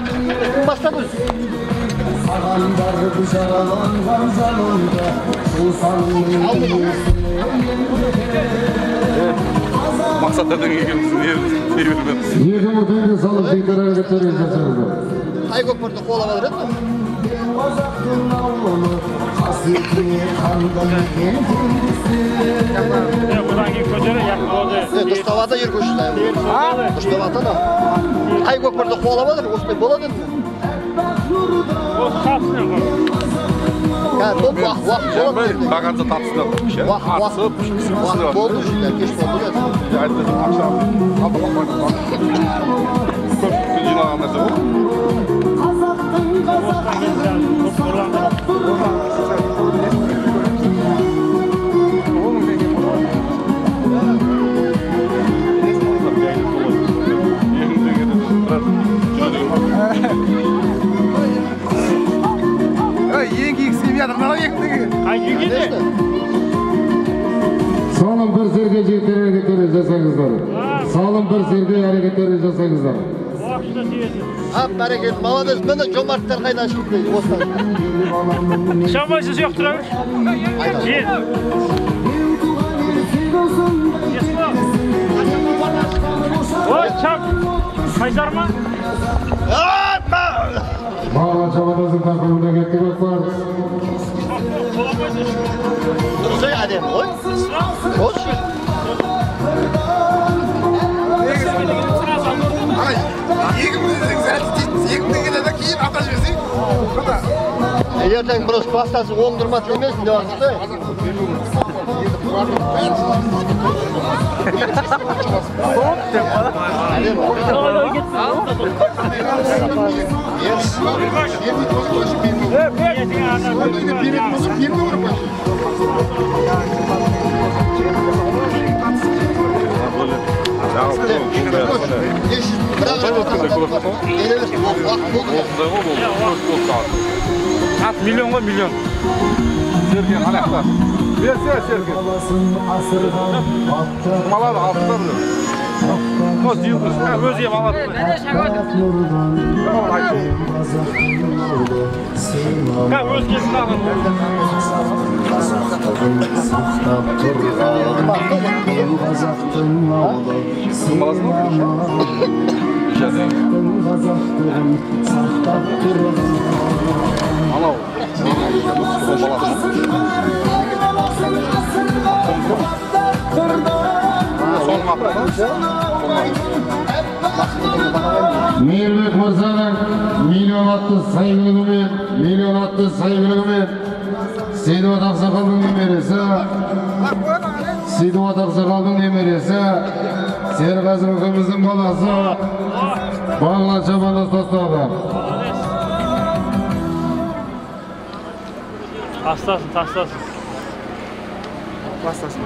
başladı? Maksatda da gelmişsin diye bilmem. Yeke birdenге salып tekrar hareketleri жасаңыздар. Ay ko'pirdi qo'lab oladi. Buradan keyin ko'chara yaqin bo'ldi. Do'stavada yer ko'chishlar. Do'stavada da. Ay ko'pirdi qo'lab oladi, o'smay bo'ladimi? O qapsini qo'y. Ha, top vaqt bo'ldi. Bag'ancha tapsizlar. Vaqt bo'ldi, shunday kech bo'ldi. Aytdim akşam. Ko'p jinoyat narsa bu. Salım bir serge jekter hareketleri жасаңыздар. Salım bir serge hareketleri жасаңыздар. Ha, bereket, молодец. Ben de cömertler kaynaş gitti. Şamaysız yoktur abi. Yer. Oy çak. Kaysar mı? Bağla çabadasın takımına getirmek var. Dursa ya adem oy. Hoş. Ay, yegimizin de keyin ataş versin. Erten biraz pastası oğundurma demesin ne varsa. Milyon var milyon. Sergen anahtar. Ver Sergen. Malar altlar. Koz yıldız. Özüye malar. Ha özgesini alın. Alo. Meyirбек Mırzaның миллион атты saygılığымен Сейдуат Ақсақалдың немересі, Серғазы көкеміздің баласы, Бағлан Шабандас достығы. Тастасын. Бастасын.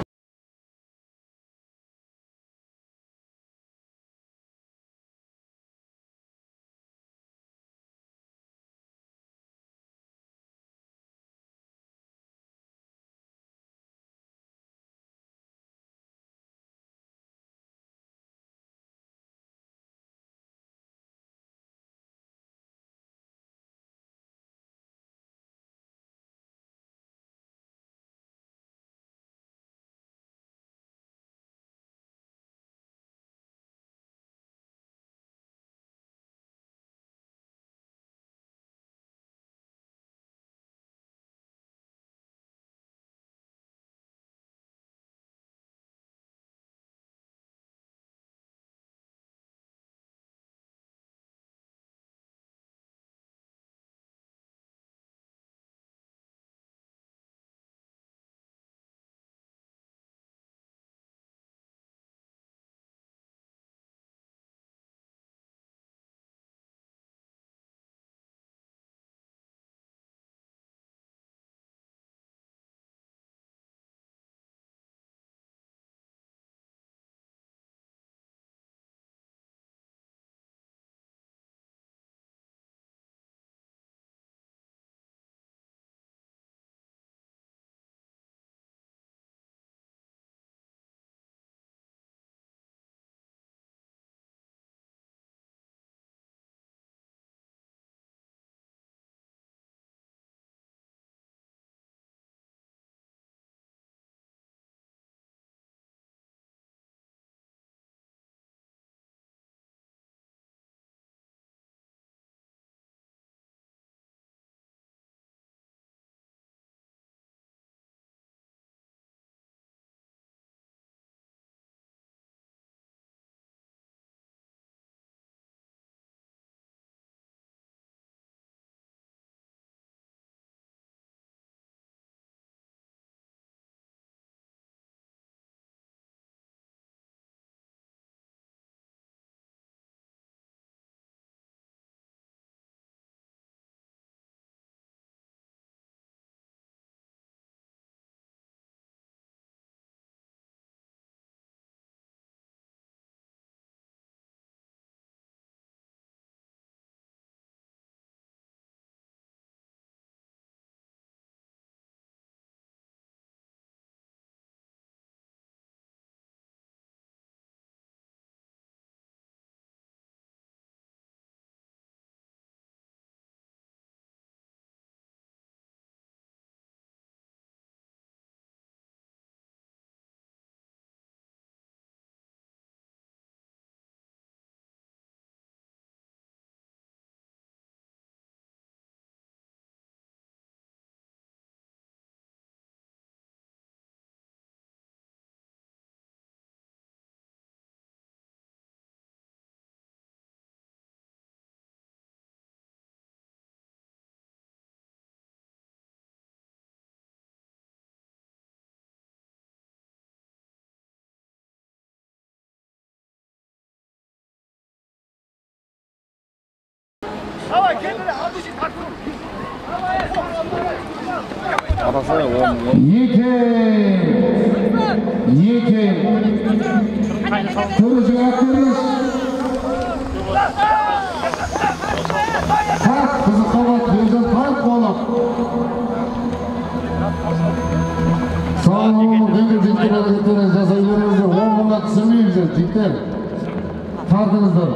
Tardınızlar.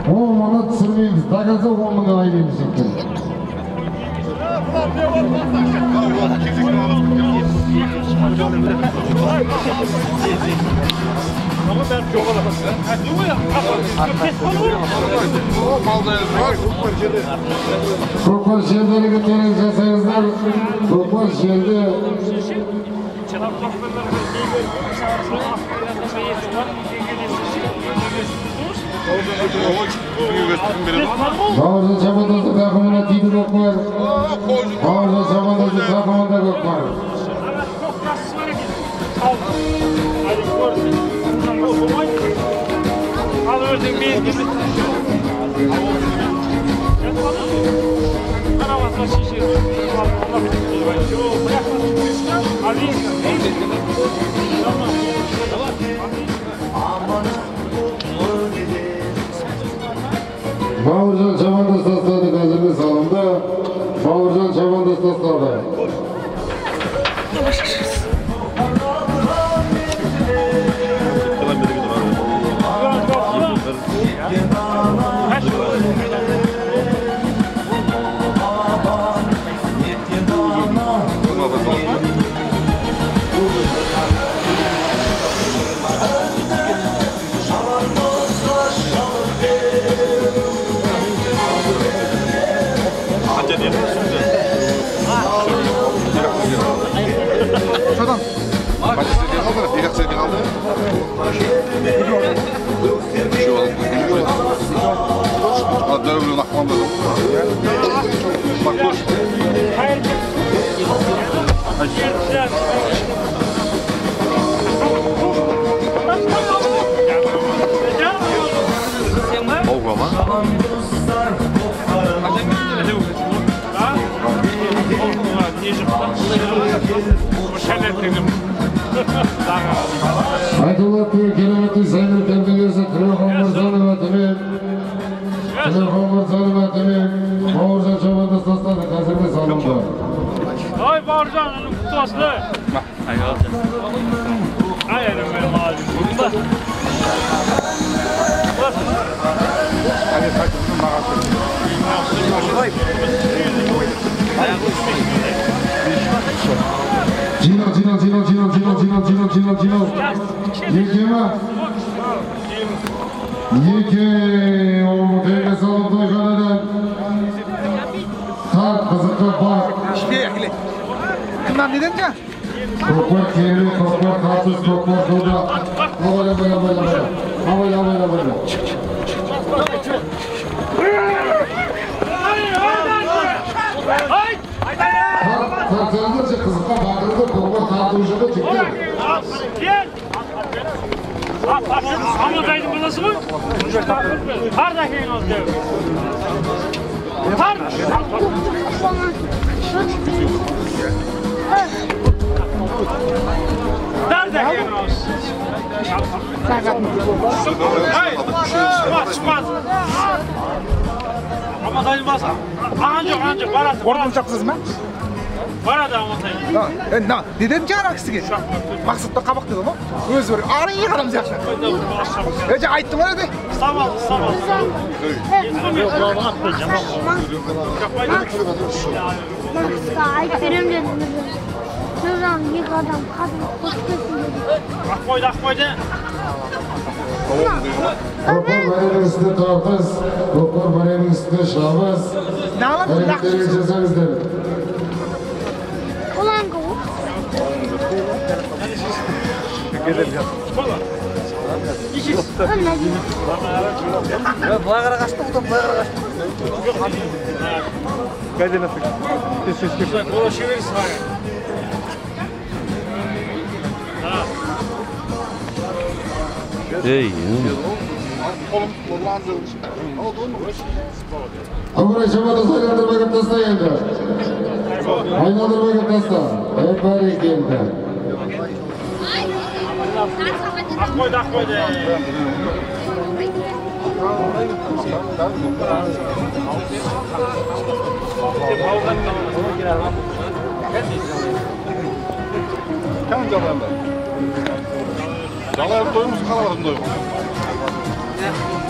O mana түсірмейміз. Дагаза 10 мыңға айлаймыз екен. Kokor şehirleri temin жасаңыздар. Kokor şehirde Bağırcan Çamandoz'un takımına tiydi Kokor. Bağırcan Çamandoz'un takımında Kokor. Al ördün bir gibi. Karavasla şişir. Bağırcan Çamandoz tasladı gazını salonda. Bağırcan Çamandoz tasladı. Şuradan. Bacasını kaldır, bir aksini kaldır. Şu alıp dövülün akmamda. Bak dur. Olma ama. Aytullah Bey, kerametli Sayın Tembeliyesi, Telefon Mırzanı ve Temin. Telefon Mırzanı ve Temin. Bağırcan Çamandoz tasladı gazını salonda. Ay Bağırcan, onun kutu aslı. Ay elim benim ağacım. Hadi saçımın mağazı. Cino. Yeke mi? Yeke. Oğlum teyze salonda oynadın. Kalk kızıkta bak. Kimden dedin ya? Kokor keri, kokor kartuz, kokor koda. Havayla böyle. Kalksanızca kızıkta bakırdı, kokor kartuzda çıktı. Gel. Hamadaydın burası mı? Hardakayın oldu. Har. Neredekayın oldu? Hayır. Çıkmaz. Hamadaydın burası. Ancak. Orada uçaksız mı? Var da Hamadaydın. Dedin ki arakisiga. Maqsadda qabaq dedim o. O'zi bir ariy qaram yaxshi. Ece aytdim öyle de. Sağ ol. Ayıp verim dedim. Şuradan bir adam kadın koşmasın dedi. Akkoydu. Kokor barenin üstünde tartız, kokor barenin üstünde şahbaz. Ne alalım? Hareketleri yaşasanızdır. Ulan kovuk. Былай қарағашты бұдан былай қарағашты. Қайда насық? Ол шеверсің аға. Ey. Amına Çamandoz aylandırmak tasla geldi. Aylandırmak tasla. Hep bari geldi. Akkoydu. Kan jalanda. Jalaya toymuş kalamadım doyum.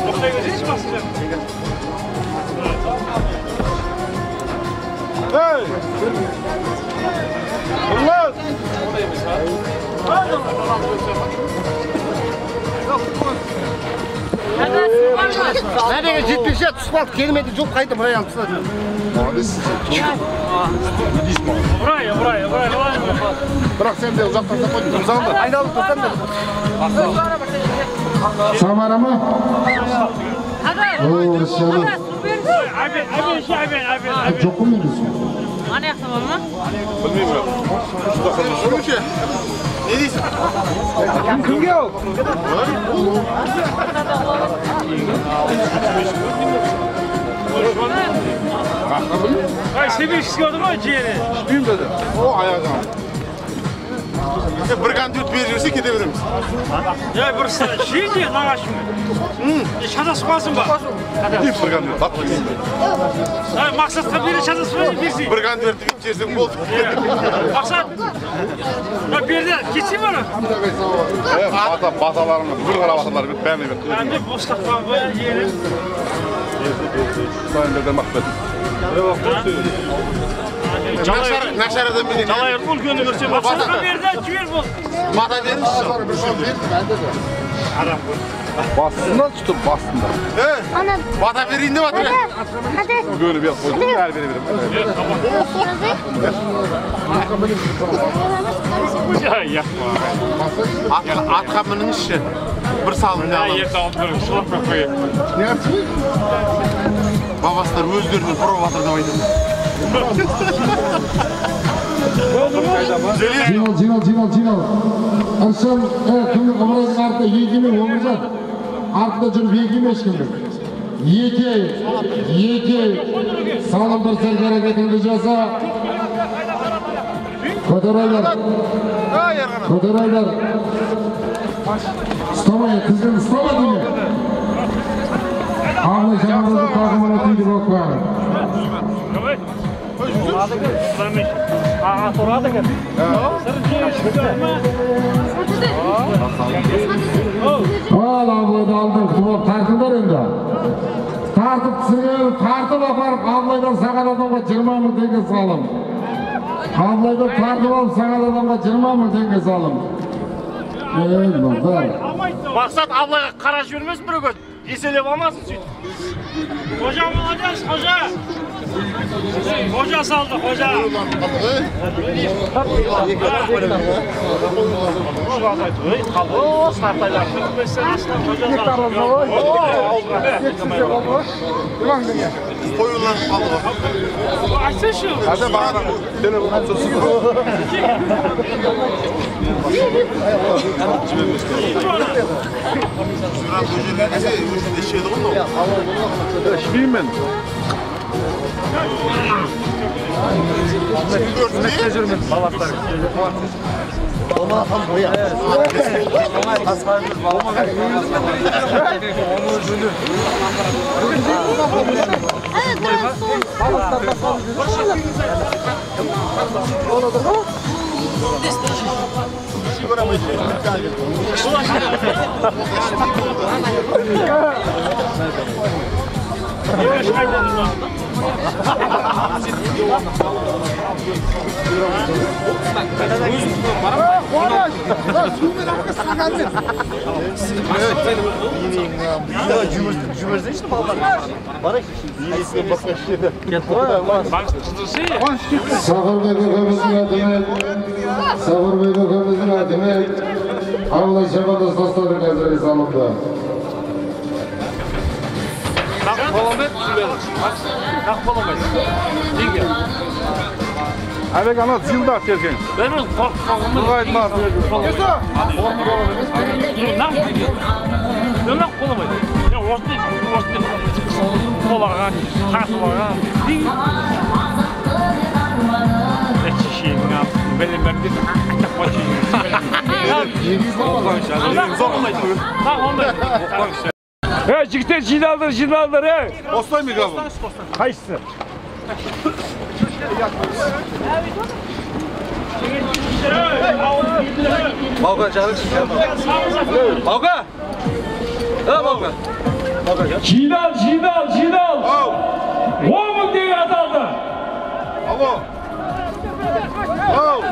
Toktay hiç basacak. Hey! Ulan! Nereye gitmişse tutsmak gelmedi çok kaydı buraya almışlar. Buraya. Bırak sen de uzaktan da koy. Uzağında. Aynı alıp dursan da. Samara mı? Oo, şöyle. Abi. Çok mu diyorsun? Hani yapsam mı? Bilmiyorum. Şunu şey. Ne diyorsun? Kim yok? Ay seviş gördün mü ciğeri? Bilmiyorum dedim. O ayağım. Bir kan tut verirse gidebilirim. Ya bir şey diye naraşım. Şazası kalsın bak. Bir kan tut. Bak. Ay maksat kabiri şazası versin. Bir kan verdi içersin oldu. Maksat. Ya bir de geçeyim onu. Evet, batalarını, bir kara batalar bir beğenme bir. Ben de boşluktan böyle yiyelim. Ben de makbet. Naşarıdan bilin. Çalayır bul gönlü görse bak. Sana birden ciğer bul. Bata verir misin? Bastından tutup bastından. He? Ana. Bata vereyim de bata. Hadi. Böyle bir koydum. Her veririm. Ya yapma. At kapının işi. Bir salın ne alalım. Ya dağıtırım. Şulap koyayım. Ne yapayım? Babaslar özlerinin provatırda oynadı. Cinal. Akşam kimlik kamerasının arasında yegimi olmayacak. Arkada жүріп yegimi ешкімді. Екі салымдар сәл әрекетіңді жаса. Көтерайлар. Ұстамай, тізгін ұстама деймін. Ağlı canımızı takımına tüydü baklar. Valla ablaydı aldım, tutup tartınlar önce. Tartıp aparıp ablaydan sağan adamға 20 000 tenge salım. Ablaydan tartıp alıp sağan adamға 20 000 tenge salım. Maksat ablayga qara jibirmesin bir göz. Eselep almasın сөйтіп. Hoca молодец, hoca. Hoca saldı, hoca. O sartaylar. Koyunlar kaldı. Açsın şu. Hadi bana telefon açsın. Şuran böceklerse üstünde şeydi oldu. Şibiyim ben. Olma tam buraya. Sabır Bey'in adını Allah şefada sosları gazları salımda. Abi ana zilda terken. Ben korkmağımı Buraytmaz. Dönmek kolamaydı. Ya orta kolağa, kasılağa. Eçişeyim ya. Benim ben bir Hey jigitler jidaldır hey. Ostay mı gavun? Qaysı? Balga canım çıkıyor. Balga. Ha balga. Jidal. 10 000 tenge ataldı. Oğlum. Oh.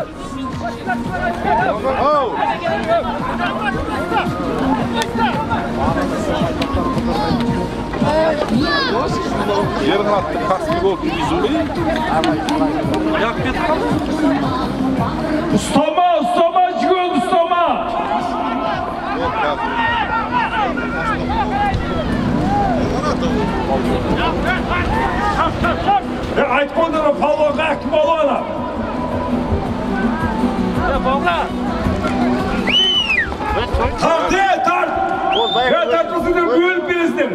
Oh. Yerin attı, kastık oldu bizim değil. Ayak bir kaldı. Ustama çıkıyor ustama. Айтқанда палуанға әкім болуына. Тарт, тарт! Тартысыңдар бөліп бересіңдер.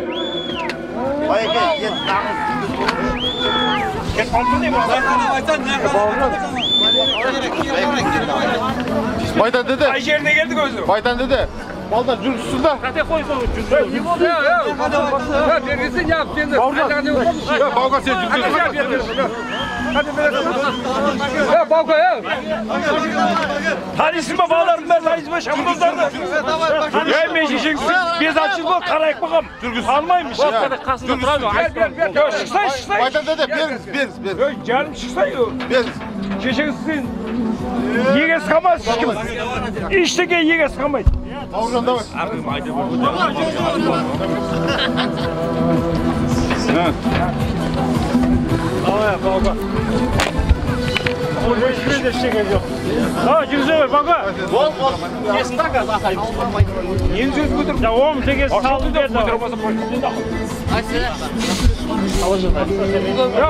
Baydan dede. Ay жеріне келдік өзі. Baydan dede. Baldan жүргізсіз da. Қате қойсын жүргізсіз. Не болды? Бергесін яп, сені. Бауға сен жүргізсіз. Бауға, танисың ба балалардың бәрі танисың ба шамдоздарды? Мен шешеңсің, без açыл бол, қарайық бағам. Алмаймын. Қасында тұрады. Шықсай. Baydan dede, беріңіз. Жарым шықсай. Беріңіз. Шешеңсің, егес қамаз ешкім. Ештеңе егес қамайды. Бауыржан давай. Давай, бауға. Ой, шіреді ештеңе жоқ. Жүрсе ғой, бауға. Кесін так, енді сөз көтір. Оң тегесі салды деді.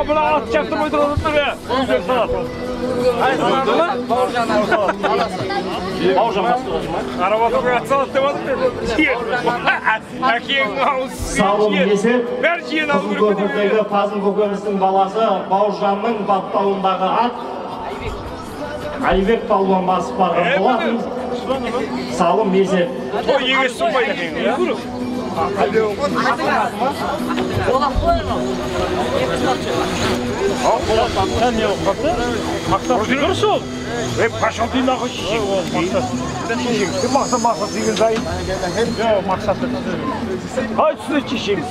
Бұна ат жақтым ойдырғызды бе? Бауыржан бастығы ма? Қарабатырға ат салады деп адым әкең ауыз бәр жиен алу керек көпірдегі Пазыл көкеміздің баласы Бауыржанның баптауындағы ат Айбек палуан басып барған болатын. Салым есеп. Той егес сұнбайды екен. Sen ne okuttun? Maksat duyuyorsun ol. Ve paşam duymak için. Maksat değil zayıf. Yok maksat. Hayır size çişeğiniz.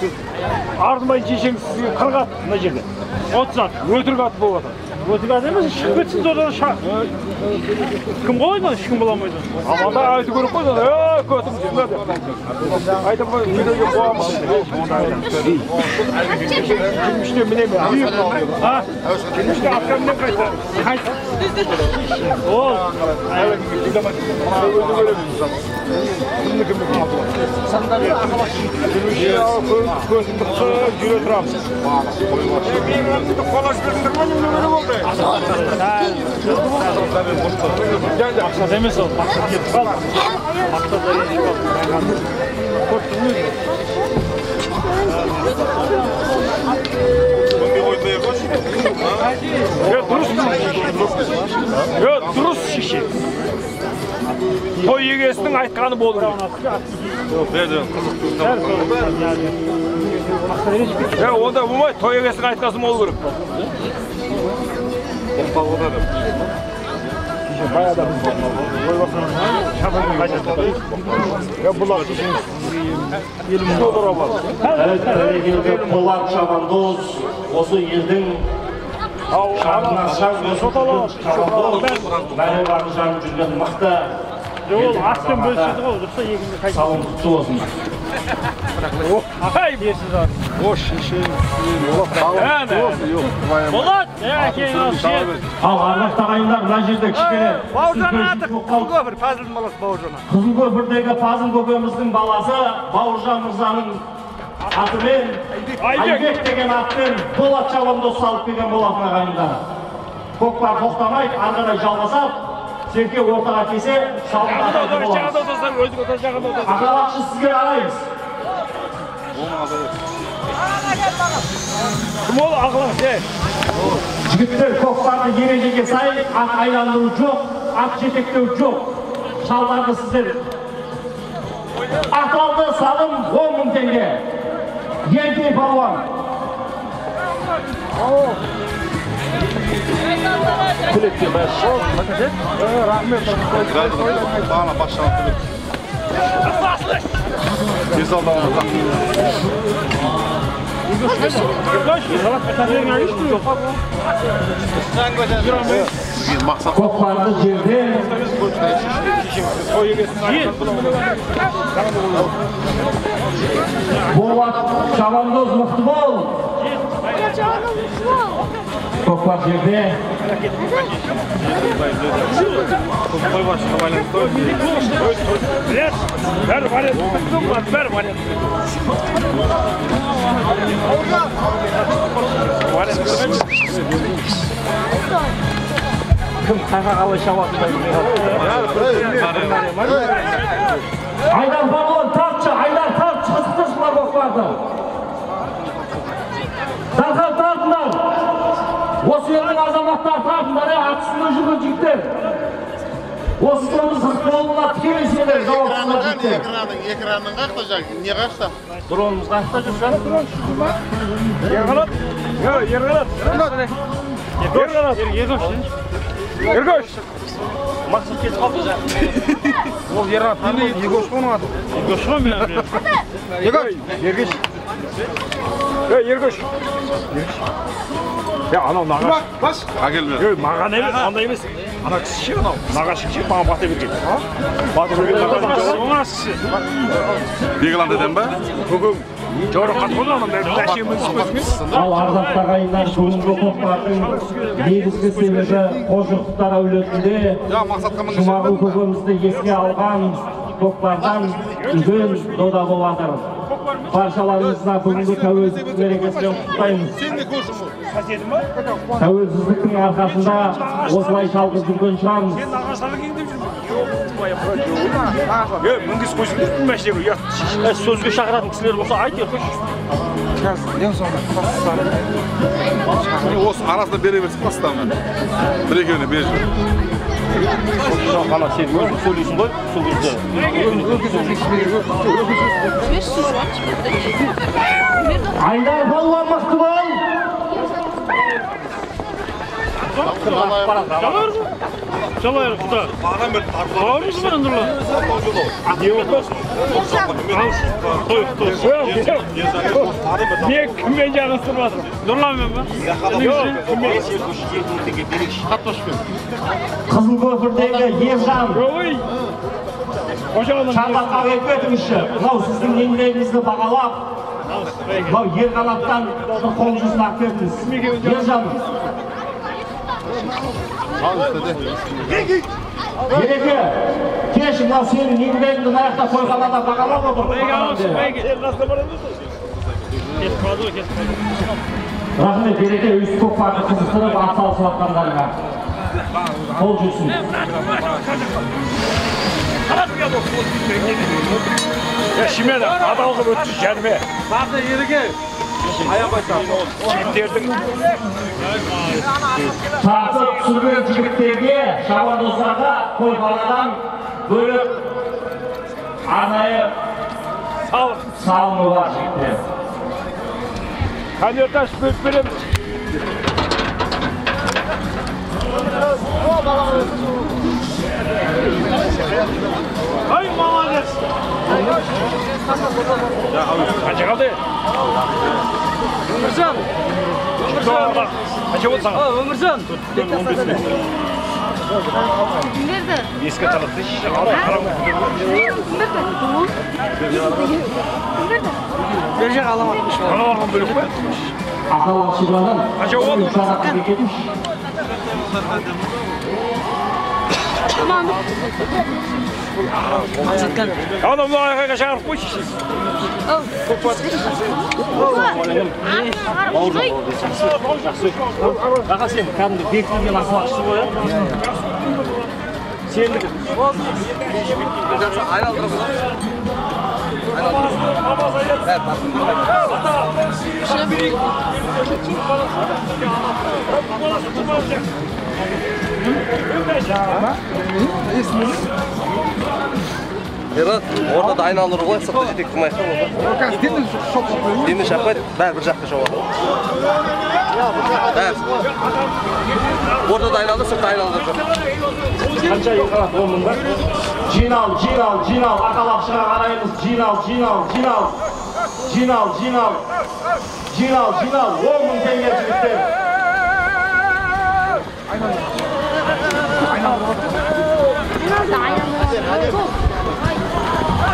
Ardmayın çişeğiniz. 40 at ne жерде. 30 at. Ötürk at bu adam. Ötürk at емес, шығып кетсін oradan şak. Kim koydu? Ешкім bulamайды. Ama da aydı görüp koydu. Kötüm şimdi. Aydı bu videoyu koyamaz. İşte bilemiyorum. Ha? İşte akşamdan kaçtı. Ol. Evet. Sandalye. Gözüm tıksa yürü duram. Kolaş versindir mi? Maksat emes o. Maksat yetip al. Maksat da yetip al. Korktuğunu yürü. Yok durus şişe. Toy yegesinin aytkanı bolur. Yok verdi. Ya o da bulmay toy yegesinin aytkası bolur. Bayağı da koy bakalım. Şafakın kaçırdı. Ya bulak işin elimizde olur ama. Evet, Eregil'de Polat Şabandoz, осы елдің шағына шаң өсіп Шаbandoz, бәрі барынжан жүрген мықты Ол астын бөлшеді ғой, дұрса егінді қайтып. Сауын құтты болсын. Ай, берсіз ар. Ош, шешен, Болат, әкең ал. Ал арбақта қайындар, мына жерде кішкене. Бауыржан аты, Қызылкөпір, Пазылдың баласы Бауыржан. Қызылкөпірдегі Пазыл көкеміздің баласы Бауыржан мырзаның атымен Айбек деген атпен Болат Шабандоз салып келген болатын ағайындар. Көкпар тоқтамайды, арқадай жалғасады. Серке ортаға кесе, шалында атайды боламыз. Ақалақшы сізге араймыз. Кім ол ағылың? Жігіттер көкпарды ережеге сай, ат айландыру жоқ, ат жетектеу жоқ. Шалдарды сіздер. Аталды салым 10 мың теңге. Еркей палуан. Күлекте бәрі шоу. Рахмет. Бағана başlamak külük. Biz Allah'ın Көкпарды жерде Болат Шабандоз мықты бол. Көкпар жерде кім қаға қалай шабатын? Айдар балуан тартшы, Айдар тарт, шығыстыршылар көкпарды. Дархан тартыңдар. Осы елдің азаматтар тартыңдар, атысында жүрген жігіттер. Осы тоны сыртқолына тікелей сендер жауапсыздар жігіттер. Экранның қақта жағы, не қақта? Дронымыз қақта жүрсен? Ерғанат. Ергөш. Мақсат кетіп қалды жа. Ол Ерғанат не Егош оның аты? Егош қой мен. Ергөш. Анау нағаш. Бас. Әкелме. Маған емес, андай емес. Ана кісі ше анау. Нағаш кісі маған бата берген. Бата берген нағаш. Оңас кісі. Бегілан деден ба? Бүгін жорық қатқоны анау тәшеміз көзіміз. Ал ардақты ағайындар бүгінгі көкпардың негізгі себебі қожықлықтар әулетінде Жұмағұл көкемізді еске алған көкпардан үлкен дода болып жатыр. Баршаларыңызға бүгінгі тәуелсіздік мерекесімен құттықтаймыз. Тәуелсіздіктің арқасында осылай жалғыз жүрген шығармыз. Мінгіз көзіңіз бұл мәшіне ғой. Сөзге шақыратын кісілер болса айт ер көш. Осы арасында бере берсін бастамын. Бір екеуіне бере жүр. Ана сен өзің сөйлейсің ғой, сол кезде. Айдар балуан мықты бол. Жалайыр құта. Бауырымыз ба Нұрлан? Не оқпасын? Мен кіммен жағыстырмадым? Нұрланмен ба? Қызылкөпірдегі Ержан шаңдаққа қойып кетіңізші. Мынау сіздің еңбегіңізді бағалап, мынау Ерғанаттан қол жүзін алып кетіңіз. Ержан. Ереке, кеші мынау сенің еңбегіңді аяқта қойғанада бағалап отыр. Рахмет, Ереке, өз көкпарды қызықтырып атсалысып жатқандарыңа. Қол жүзін. Шимені адалғы өтсіз жәнме. Барды Ереке. Аяқ айтам. Жігіттердің тартып түсірген жігіттерге, шабандоздарға қойбаладан бөліп арнайы салымы бар жігіттер. конверт ашып бөліп береміз. Ай, молодец! Қанша қалды? Өміржан! Қанша болды саған? Өміржан! Кім берді? Еске таратты. Бер жақ аламатmış. Аналарған бөлік қой? Ақалан шырадан қанша болды? ұшағатты бекетіш. Ана бұл айқайға шағырып қойшы. Аға сен кәдімгі бекітілген асылақшысы ғой, ә? Сендігі. Ерат, орда да айналыр ғой, сыртта жетек қылмайық та болды. Дені шақпайды, бәрі бір жаққа шауады. Орда да айналыр, сыртта айналыр жоқ. Қанша Ерғанат оның бар? Жинал, ақалапшыға қараймыз, жинал. Жинал, жинал. Жинал, жинал. 10 000 теңге жігіттер.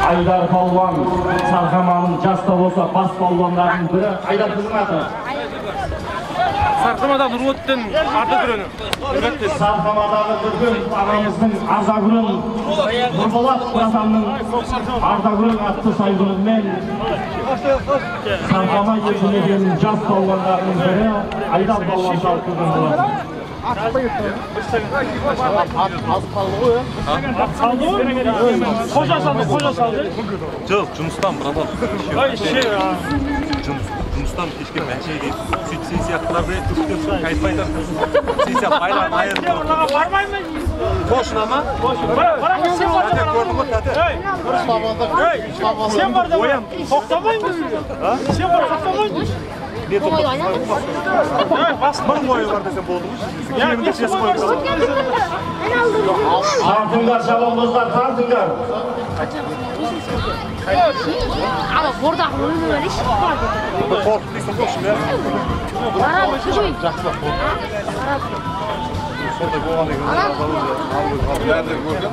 Айдар палуан, Сарқаманың жаста болса бас палуандардың бірі. Айдар кіздің аты? Сарқамадан Нұрметтен Ардакүрені. Сарқамадағы дүрген ағамыздың Ардакүрен Нұрболат Құратанның Ардакүрен атты сайғырымен Сарқама елденеген жас палуандардың бірі Айдар палуан салып көрген болады. Ат салды ғой, ат салды ғой? Қожа салды? Жоқ, жұмыстан, братан. Жұмыстан кешке мәншей дейді. Сөйтіп сен сияқтыларды үштеп қайтпайды. Сен сияқты байларын айырып. Сен ұрлаға бармаймын. Қошына ма? Барамын, сен бар да көрдің ғой, тәте. Сен бар да тоқтамайын. Сен бар тоқтамайын. Не тоқтамайын? Мың бойы бар десем болды ғой. Кемінде сес қойып. Тартыңдар, шабандоздар, тартыңдар. Ama burada bunu ver iş. Korkutluysun koşun ya. Arap çocuğu. Sonra goğanı nerede gördün?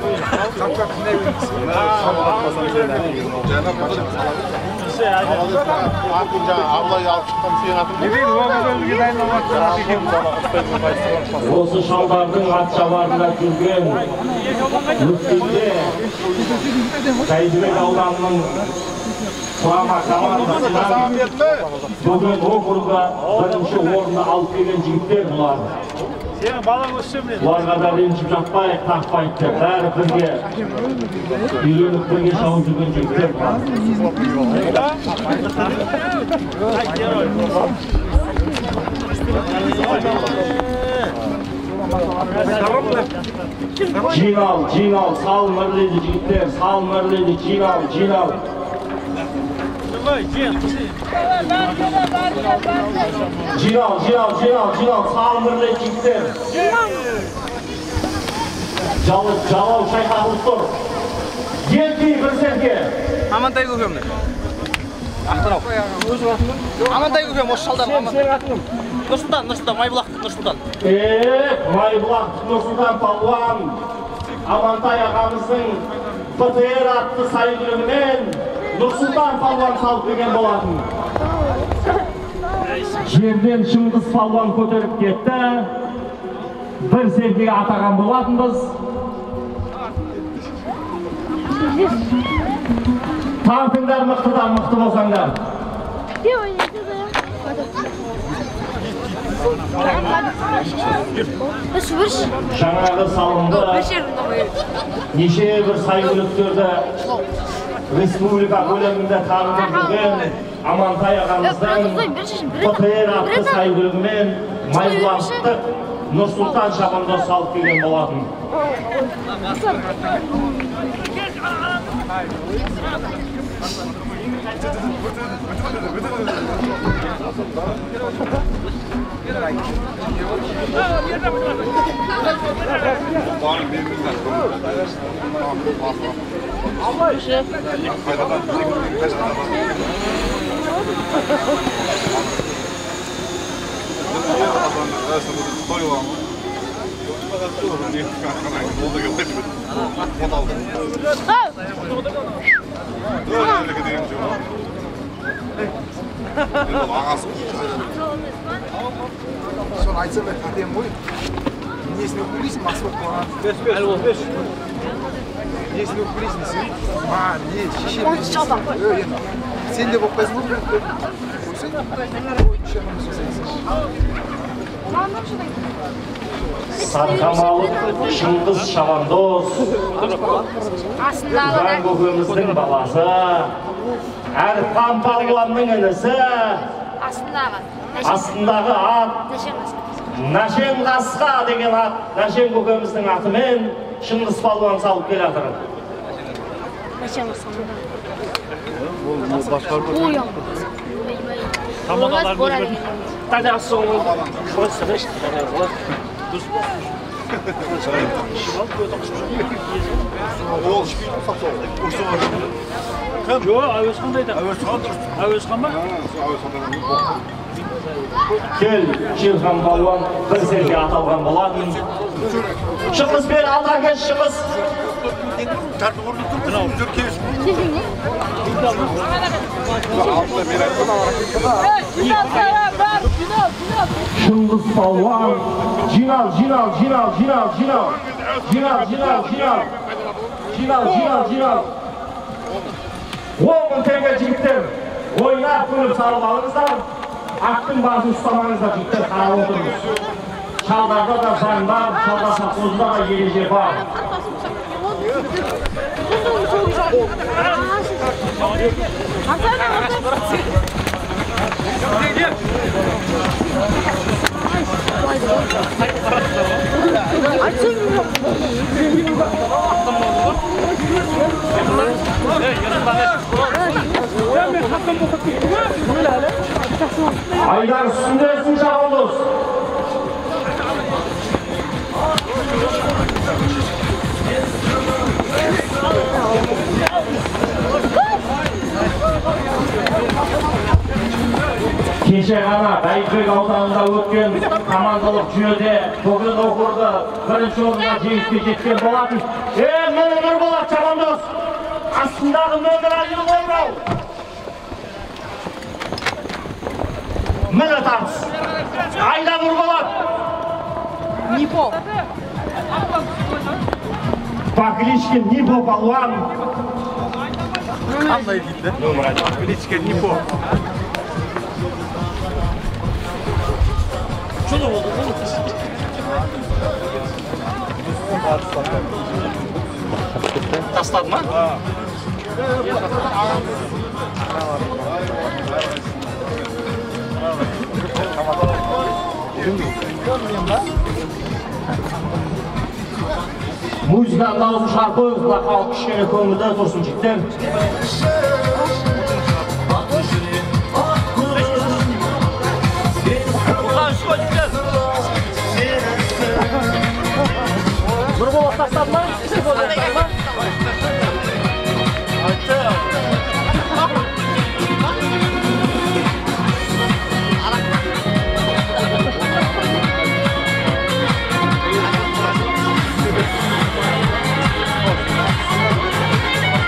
Kapkap ne bilirsin? Осы шалдардың ат шабарында жүрген өткенде Тайжыбек ауданының құрама командасынан бүгін округда бірінші орынды алып келген жігіттер бұлар. Бұларға да ренжіп жатпайық, тақпайық деп, бәрі бірге үйленіп бірге шауып жүрген жігіттер бұлар. Жинал, жинал, сал мүрлейді жігіттер, сал мүрлейді, жинал, жинал. Жинал, сал мүрлейді жігіттер. Жалау шайқатылып тұр. Елкей бір серке. Амантай көкемді. Ақтырау. Амантай көкем, осы шалдар. Нұрсұлтан, Майбұлақтық Нұрсұлтан. Майбұлақтық Нұрсұлтан палуан. Амантай ағамыздың БТР атты сайғырымен Нұрсұлтан палуан салып берген болатын. Жерден Шыңғыс палуан көтеріп кетті. Бір серкеге атаған болатынбыз. Тартыңдар мықтыдан мықты болсаңдар. Жаңағы салынды неше бір сайгүліктерді республика көлемінде танытып жүрген Амантай ағамыздың БТР атты сайгүлігімен Майбұлақтық Нұрсұлтан шабандоз салып келген болатын. Соны айтса бір әдем ғой. Несіне өкілейсің, мақсы болып қалған. Несіне өкілейсің десің? Не, шеше сен де болып қайсың ғой? Сарқамалық Шыңғыс шабандоз Жан көкеміздің баласы, Әрпан палуанның інісі, астындағы ат Нашен Қасқа деген ат, Нашен көкеміздің атымен Шыңғыс палуан салып келе жатыр. Yok, Әуесхандайда. Әуесхан ба? Кел, Шерхан балуан бір серге аталған болатын. Шығыс бер, алға кел, шығыс. Шыңғыс балуан, жинал. Оғын теңге жігіттер, ойнап күліп салып алыңыздар. Аттың басын ұстамаңыздар жігіттер, қарап отырыңыз. Шалдарда да заң бар, шалдар совхозында да ереже бар. Aydan üstündesin Şabandoz. Кеше ғана Бәйдібек ауданында өткен командалық жүйеде бүгін оқырды бірінші орынға жеңіске жеткен болатын. Міне Нұрболат Шабандоз, астындағы нөмір 1 қоңырау. Міне таныс. Айда Нұрболат. Нипо. Покличке Нипо балуан. Қандай дейді? Покличке Нипо. Чудо болды, тастады ма? Музыканың дауысын шарпыңыз, халық кішкене көңілді тұрсын жігіттер. Нұрболат тастады ма?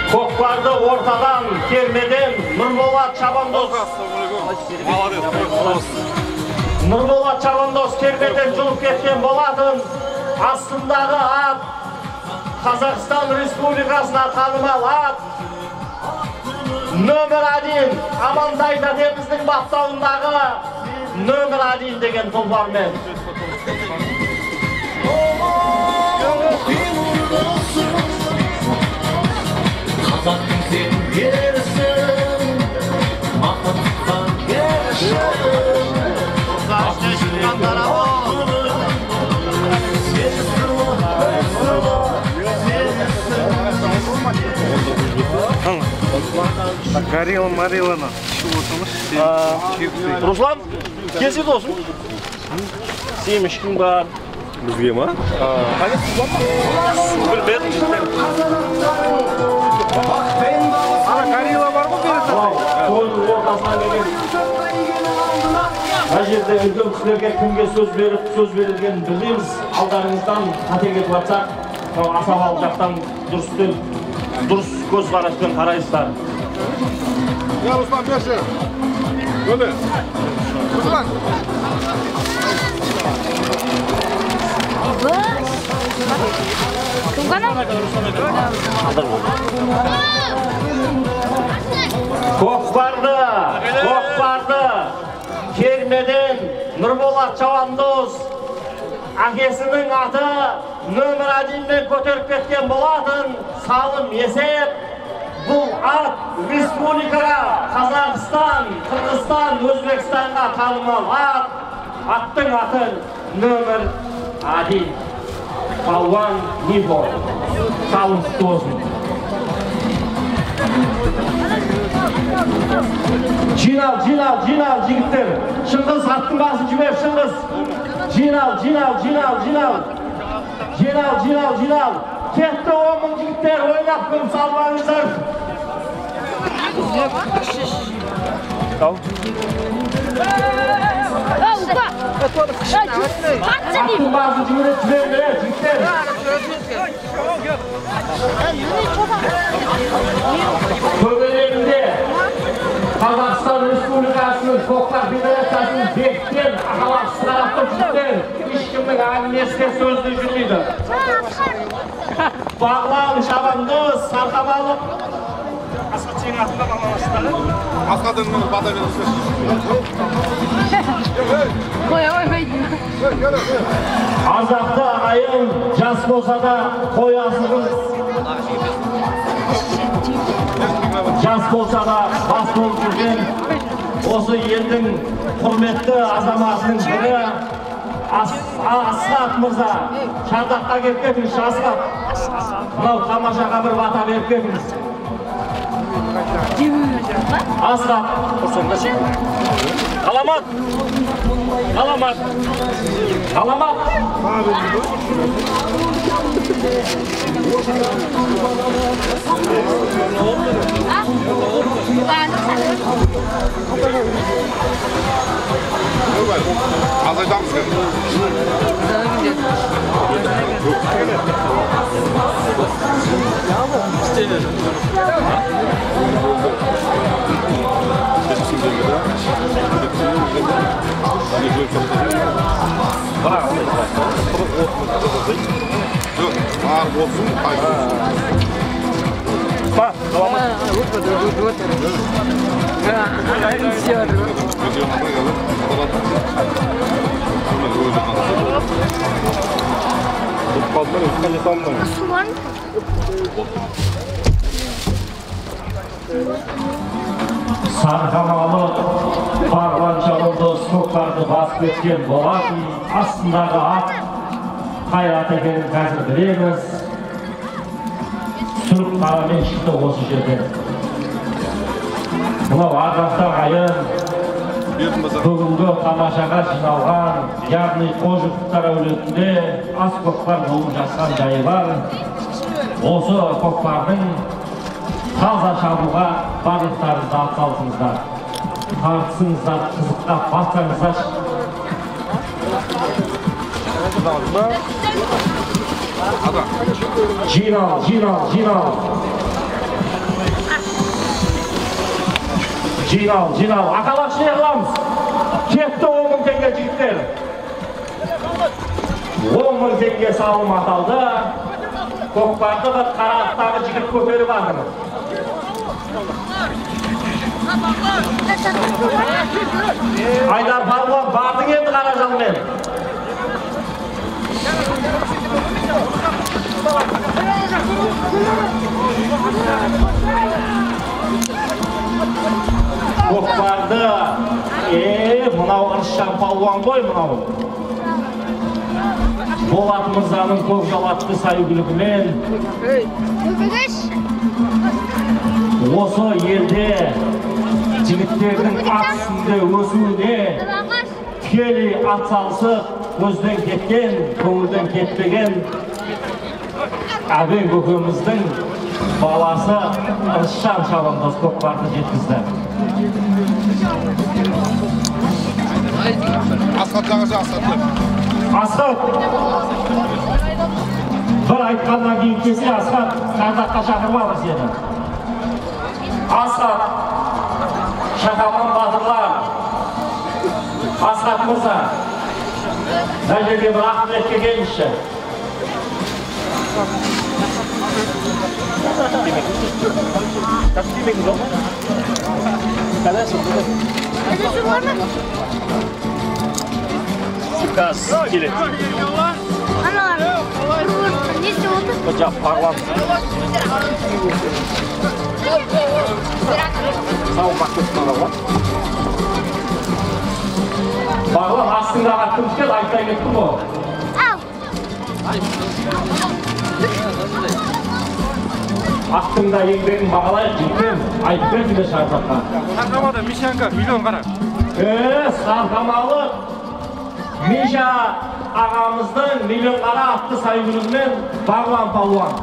Көкпарды ортадан, кермеден Нұрболат Шабандоз. Нұрболат Шабандоз кермеден жұлып кеткен болатын. Астындағы ат Қазақстан Республикасына танымал ат. Нөмір 1 Амандайда Деміздің баптауындағы нөмір 1 деген тұлпармен. Қазақтың сен берісін, мақтан берішін. Ақтың жүрген Горилла Марилана. Руслан, келсе досым. Семіш кім бар? Бізге ма? Білмедім жеттен. Горилла бар ма бересі? Тойдың ортасынан келген. Қай жерде үлкен кісілерге кімге сөз берілгенін білмейміз. Алдарыңыздан қате кетіп жатсақ, асабалы жақтан дұрыс көзқараспен қарайсыздар. Руслан, берші. Көді. Руслан. Көкпарды кермеден Нұрболат Шабандоз әкесінің аты нөмір 1-мен көтеріп кеткен болатын. Салым есеп. Бұл ат республикаға, Қазақстан, Қырғызстан, Өзбекстанға танымал ат. Аттың аты нөмір 1. Балуан Нипо. Салым құтты болсын. Жинал жігіттер. Шыңғыс аттың басын жібер, Шыңғыс. Жинал. Жинал. Кетті 10 мың жігіттер ойнап күн салмаңыздар. Аттыбазы жүгірет жігіттер. Көбелерінде Қазақстан Республикасының Көкпар Федерациясының бекіткен ақалақсыз тараптық жігіттер ешкімнің әңгімесіне сөзді жүрмейді. Бағлан, Шабандоз, Сарқамалық. Асқат сенің атында мамаластары? Асқатын бата беріңіздер. Ардақты ағайын, жас болса да қой асығыз. Жас болса да бас болып жүрген осы елдің құрметті азаматының бірі Асқат мырза. Шардаққа келіп кетіңіз, Асқат. Мынау тамашаға бір бата беріп кетіңіз. Асқат. Аламат. Azayacağımız geldi. Yok, ağır olsun, hayır olsun. Bak, tamam. Sarqамалы Бағлан Шабандоз көкпарды басып кеткен болатын. Астындағы ат қай ат екенін қазір білеміз. Сүріп қарамен шықты осы жерден. Мынау ардақты ағайын бүгінгі тамашаға жиналған, яғни Қожықовтар әулетінде ас көкпар болып жатқан жайы бар. Осы көкпардың таза шабуға барлықтарыңызды атсалысыңыздар. Тартысыңыздар, қызыққа батсаңыздар. Жинал. Ақалақшы не қыламыз? Кетті 10 мың теңге жігіттер. 10 мың теңге салым аталды. Көкпарды бір қарақтағы жігіт көтеріп алдыңыз. Айдар Павлов бардың енді қаражалмен. Көкпарды, мынау Ырысжан палуан ғой мынау. Болат мырзаның көк жалатты сәйгүлігімен осы елде жігіттердің ат үстінде өсуіне тікелей атсалысып көзден кеткен, көңілден кетпеген Әбен көкеміздің баласы Ырысжан Шабандоз көкпарды жеткізді. Асқат жаңаша Асқатты. Асқат, бір айтқаннан кейін кесе Асқат Шардаққа шақырмады сені. Асқат, Шақаман батырлар, Асқат мырза, мына жерге бір ақыметке келіңізші. Gaz келеді. Жап, Бағлан. Бағлан астындағы кім кел, айттай кетті бұл. Ақтыңда еңбегін бағалайық, жүйкем, айтып берді Шардаққа. Сарқамада Мишанға миллион қара. Сарқамалы Миша ағамыздың миллион қара атты сайгүлігімен Бағлан Палуан.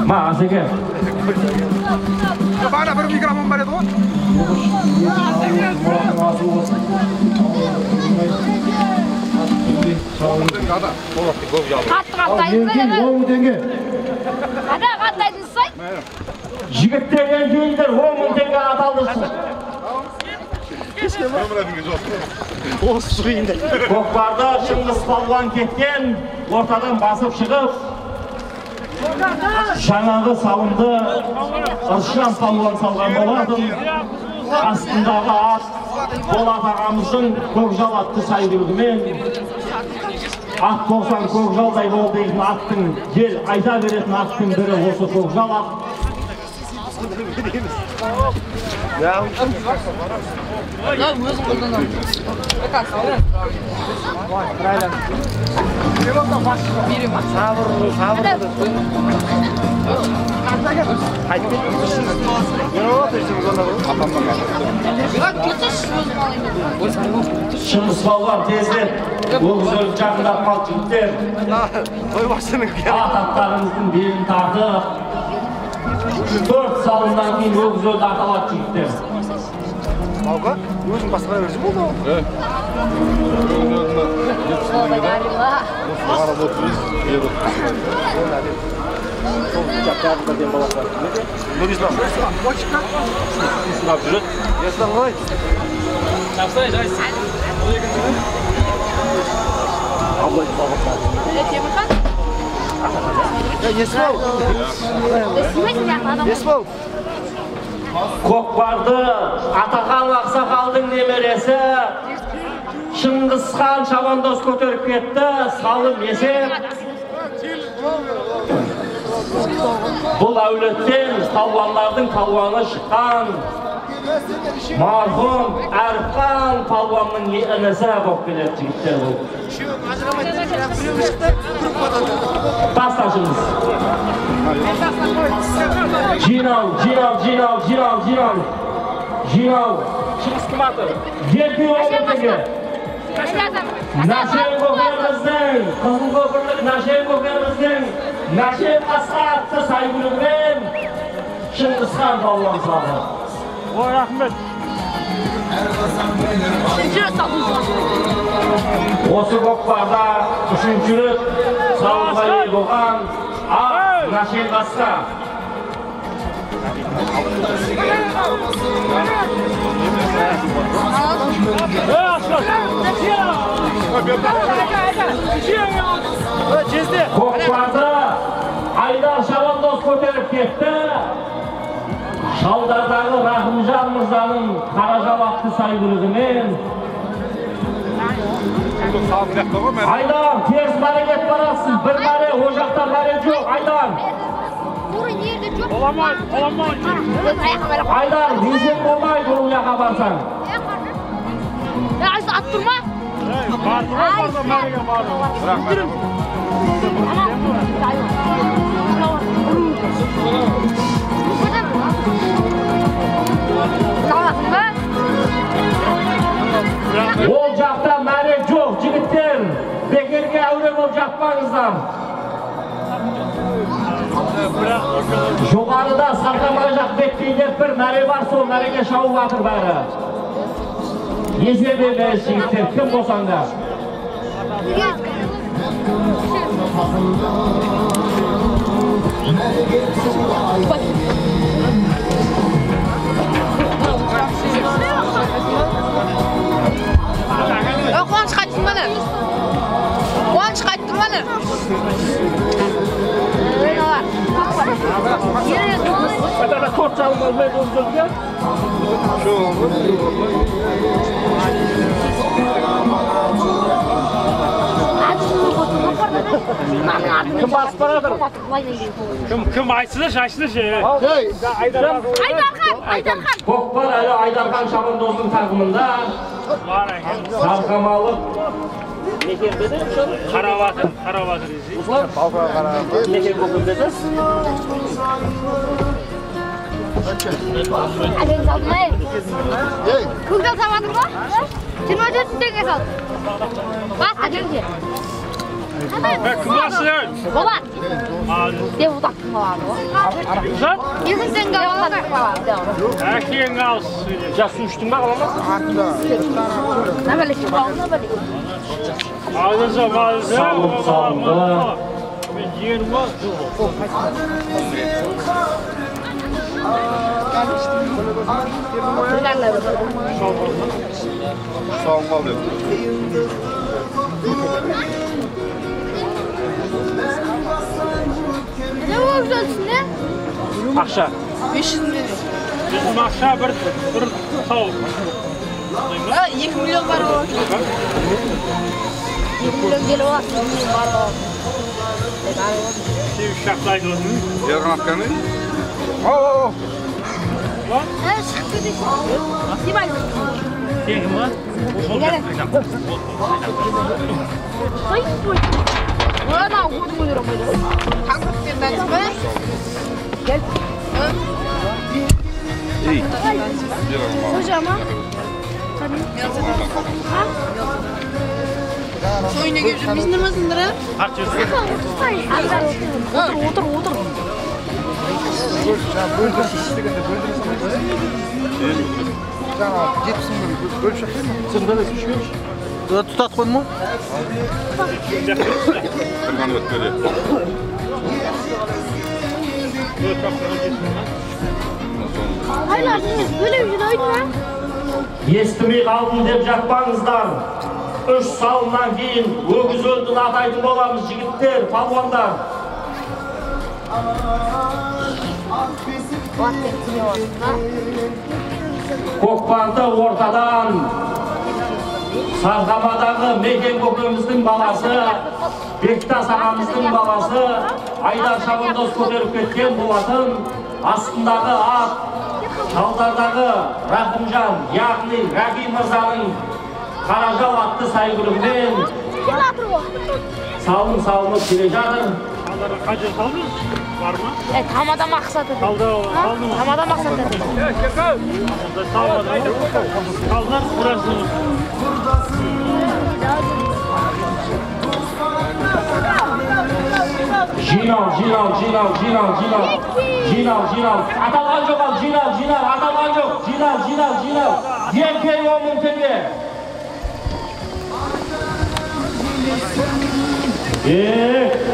Мағазеке. Бана бір микрофон бар еді ғой. Жігіттерден кейіндер 10 мың теңге аталдырсын. Көкпарда Шыңғыс Палуан кеткен, ортадан басып шығып, жаңағы салымды Ыршан Палуан салған болатын. Астындағы ат Болат ағамыздың көкжал атты сайгүлігімен ат болсаң көкжалдай бол дейтін аттың, ел айта беретін аттың бірі осы көкжал ат. Шыңғыс Палуан тезлеп, өгіздерді жақындап қалды жігіттер. Ат аттарыңыздың белін тартып, 4 салымдан кейін өгіздерді аталады жігіттер. Алға, өзің басқара берсің болды ғой? Нұрислам жүрет. Еслам қалай? Жақсылай, жайсың. Есбол. Көкпарды Атақан Ақсақалдың немересі Шыңғысхан Шабандоз көтеріп кетті, салым есеп. Бұл әулеттен палуандардың палуаны шыққан мархум Әріпхан палуанның інісі болып келеді жігіттер бұл. Тасташыңыз. Жинау. Шығыс кім аты? Ерке олымдығы. Нашем көкеріміздің, қызыл көпірлік Нашем көкеріміздің Нашем Асқа атты сайгүлігімен Шыңғысхан палуан салды. Ой, рахмет. Осы көкпарда үшінші рет салымға ие болған Нашем Асқа. Көкпарды Айдар Шабандоз көтеріп кетті. Шалдардағы Рахымжан Мырзаның Қаражал атты сайгүлігімен Айдар, теріс әрекет барасың. Bir мәре, о жақта мәре жоқ. Айдар. Айдар, десек болмайды ол жаққа барсаң. Айсы ат тұрма? Ол жақта мәре жоқ, жігіттер. Бекерге әуре болып жатпаңыздар. Жоғарыда Сарқамай жақ беттейдеп бір мәре бар, сол мәреге шауып атыр бәрі. Есебе бәрі жігіттер, кім болсаңдар. Қуаныш қайттың бәлі? Қуаныш қайттың бәлі? Қайда торт жалым өзбек өзгізге? Кім басып барадыр? Кім айтсыздаршы, айтсыздаршы. Айдархан! Көкпар әлі Айдархан Шабандоздың тағымында. Сарқамалық. Некен беді? Қараватыр. Некен көкім беді? Әлен салдым әй. Көкдал сабадыр ма? 24 теңге сал. Basta gente. Kim basın? Bolat. Deputat kim var o? Yüzünden gavlar var. Erkeğin gaz. Jasın üstünde kalamaz. Ne böyle şey oldu böyle. Ağzınıza mağazı. Sağ olun. Yerim var. Sağ ol. Ne olacaksın ne? Akşa. 500 milyon. Bizim akşa bir tavuk. 2 milyon var o. 2 milyon geliyor var. Kim şaklaydı onu? Yarın afganı. Evet, sıkıntı değil. Sibel. Kim var? Gel. Hayır, bu. Bana vurdu mu diyorum böyle. Kanka ben mi? Gel. İyi. Hocam ha? Soyuna göreceğim. Biz namazındır ha? Açıyorsun. Otur. Жаңа 70 мың бөліп шақырайын ма? Сен дәл үшкенші. Тұтат қойдың ма? Тұрған өткелі. Hayır, böyle bir şey oydu ha? Естімей қалдым деп жатпаңыздар. 3 салымнан кейін өгіз өлді атайтын боламыз жігіттер, палуандар. Көкпарды ортадан Сарғамадағы Мекен көкеміздің баласы, Бектас ағамыздың баласы Айдар Шабандоз көтеріп кеткен болатын. Астындағы ат Шалдардағы Рахымжан, яғни Рахим мырзаның Қаражал атты сайгүлігімен салым келе жатыр. Қанша салдыңыз? Бар ма? Tamada maqsadı. Tamada maqsadı. Kaldılar burası. Жинал. Аталған жоқ ал, жинал. Аталған жоқ. Жинал. Еркей 10 мың теңге.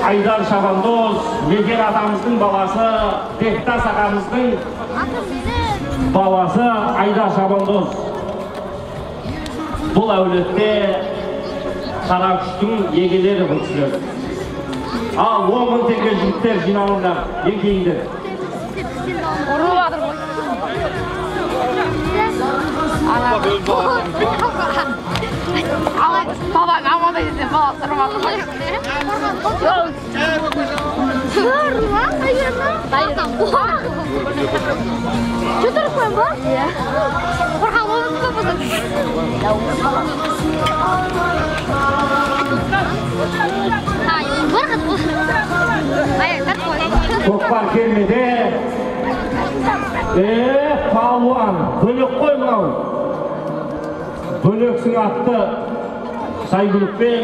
Айдар Шабандоз, Мекен атамыздың баласы, Бектас ағамыздың баласы Айдар Шабандоз. Бұл әулетте қара күштің егелері бұл кісілер. Ал 10 мың теңге жігіттер жиналыңдар, еңкейіңдер. Baba amada dedi falan sormadı. Sorma. Hayır. Götür koyun bak ya. Bakalım onu kapatın. Hayır, bırakın bu. Hayır, tak koy. Көкпар келмеді. Палуан, бөлек қой мынау. Бөлексің атты сайгүлікпен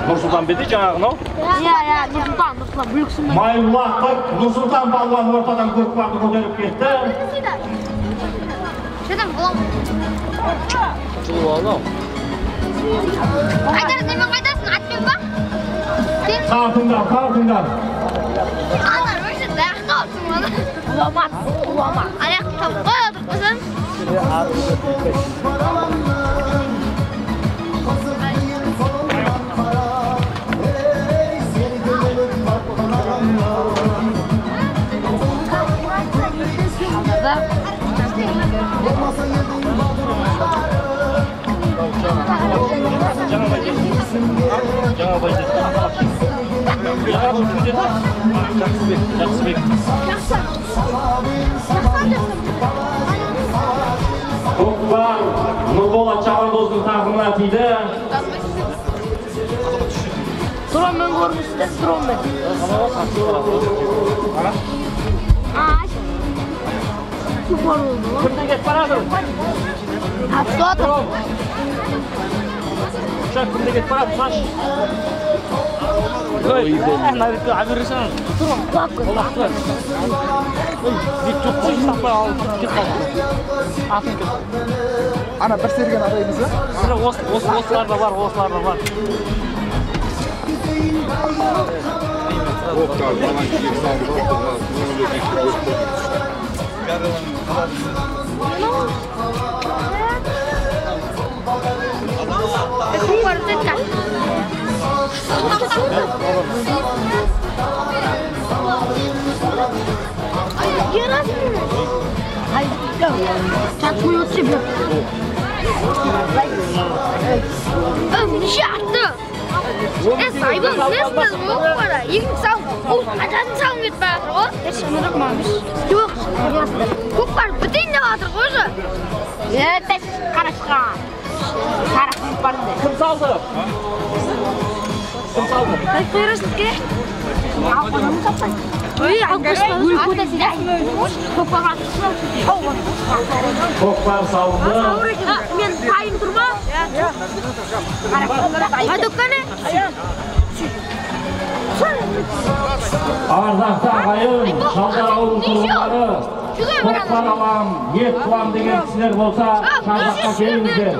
Нұрсұлтан беді жаңағы мынау? Иә, Нұрсұлтан, бөлексің. Майлуақып Нұрсұлтан палуан ортадан көкпарды көтеріп кетті. Шеден болам. Жылу алды. Қайдасын, атпен ба? Қартыңдар. Ана, өші даяққа алсын бана. Уламат. Аяқты тап қой отырып қойсын. Жақсыбек. Көкпар Нұрболат Шабандоздың тағына тиді. Дроммен көрмüşsün, dроммен. Kimde get baradır? Uşak kimde get baradır? Saç. Narikte abirirsen. Olaklar. Bir çok sapla alıp git kaldı. Atın git. Ana bir sergen adayımız ya. Sıra oslar da var, oslar da var. Oklar falan giyip saldı. Saygın nesiniz bu para? Yeni sağ ol. Acan sağ git bari o. Hiç unutmamış. Yok. Çok var. Bütün de vardır kozu. Evet, karışkan. Karışkan var. Kim saldı? Kim saldı? Kaç koyuyorsun ki? Alkışını saplayın. Öyle alkışını. Uykuda silah. Koklar. Koklar saldı. Men payım durma. Hadi kanı. Ardaqda ағайын, Шалдар ауыл тұрғындары, Koklar alam, ет қылам деген кісілер болса, Шардаққа келіңіздер.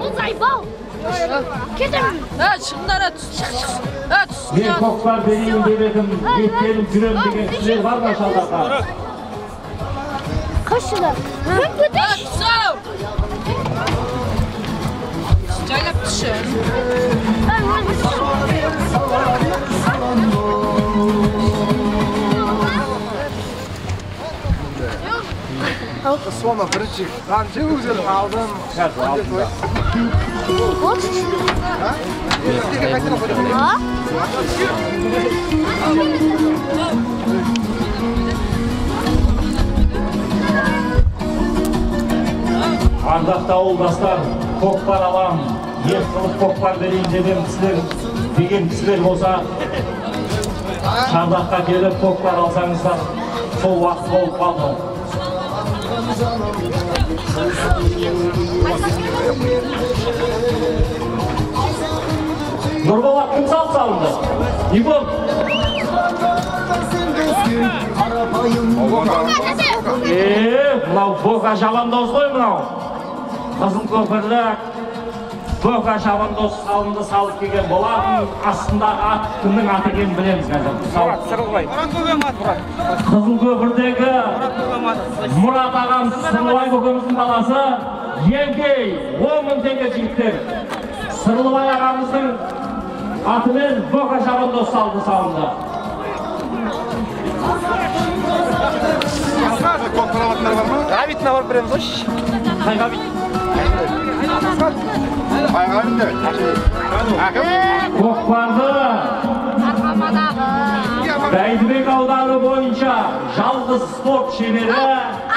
Шыңдара түс. Мен Koklar берейін деп едім, еттеніп жүрем деген кісілер бар ма Шардаққа? Қашылар. Жайлап түші. Sonra birinci kanca güzel aldım. Ардақта ауылдастар, Koklar алам, ет қылып Koklar берейін деген кісілер болса, Шардаққа келіп Koklar алсаңыздар, сол уақыт болып қалды. Нұрболат кім салынды? Ибон? Мынау Боқа Шабандоз ғой мынау. Қызыл көпірлік Боқа Шабандоз салынды салып келген болатын. Астындағы ат кімнің аты екенін білеміз қазір. Қызыл көпірдегі Мұрат ағам Сырлыбай көкеміздің баласы Еңкей 10 мың теңге жігіттер. Сырлыбай ағамыздың атымен Боқа Шабандоз салынды. Ғабитіне барып береміз ғой. Қай ғабит? Koklarды Бәйдібек ауданы бойынша жалғыз спорт шебері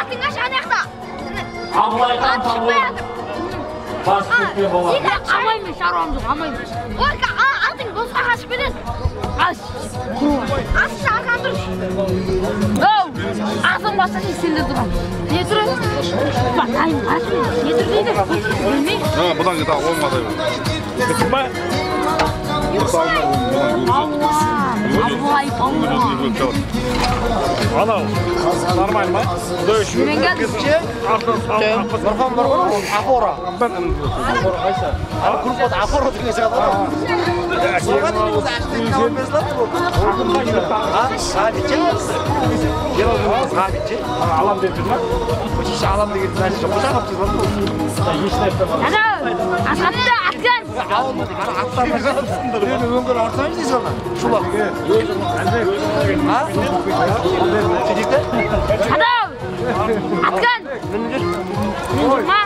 Атыңа жанақта. Абылайхан Павлов бас кеткен болады. Амаймын, шаруамды, амаймын. Ой, атың босқа қашып кетеді. Асыша арқан тұрыш. Азым баса сенде тұрам. Не тұрам? Батайым, қашып. Не тұр дейді? Білмей? Бұдан кета олмады. Күтіп ба? Абылай, Анау, нормально ма? Дойш. Кізше, Нұрхан бар ғой, Афора. Афора қайса? Группада Афора деген сияқты. Соған мен өзі әштен кабар безлады бұл. Ғабитше? Ғабитше? Алам деп жүр ма? Көшеше алам деген нәрсе жоқ. Қошақ алып жүрмін бұл. Еш нәрсе бар. Асқатты, атқан. Енді өңгір артамыз дейсіз ona. Шулақ. Сөйдекті? Адам! Атқан! Ма?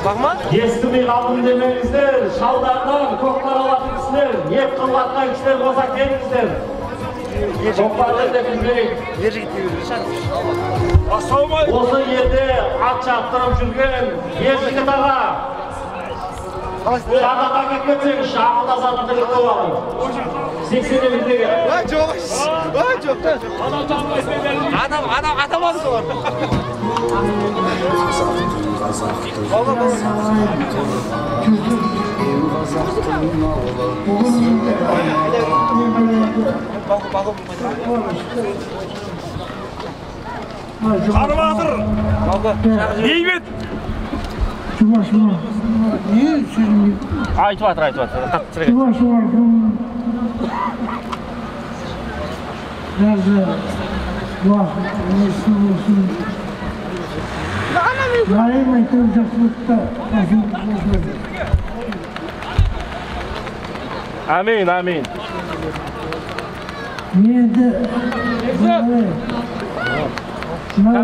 Бақма? Естімей қалдым демеңіздер, Шалдардан Koklar алатын кісілер, ет қылатқан кісілер болса келіңіздер. Koklarды деп жүрейік. Ер жігітті көріп Осы елде ат шаптырып жүрген Ержігіт аға. Шардаққа кеткенсең, шағылдасатын тірлікті бағын. 80-е Adam var mı? Karı Bahadır. Beymet. Cuma. Niye sözüm? Aytı batır. Cuma. Nerede? Vah, nesin olsun. Naim aytılacaksınızda. Amin. Niye de?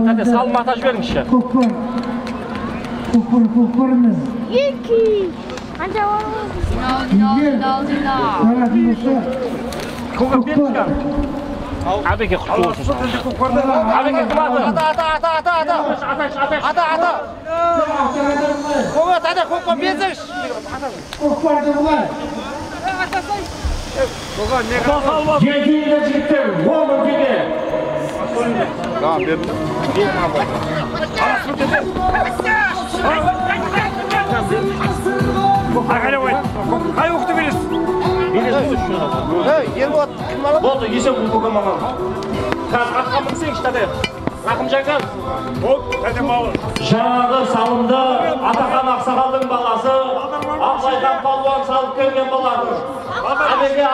Hadi sal montaj verin işte. Kokpar ne? Yeki. Anca var mı? Kokpar. Abi ki kutu olsun. Abi ki kutu. Ata. Kokpar bezmiş. Kokpar da var. Yediğinde çıktı. Oğlum gibi. Tamam ben. Kay oktu biriz. Oldu, yesem bu kokamam. Kaz atkamın sen işte de. Rakım Cankan. Жаңағы салымды Атақан Ақсақалдың баласы Абылайхан палуан салып келген болатын. Әбеге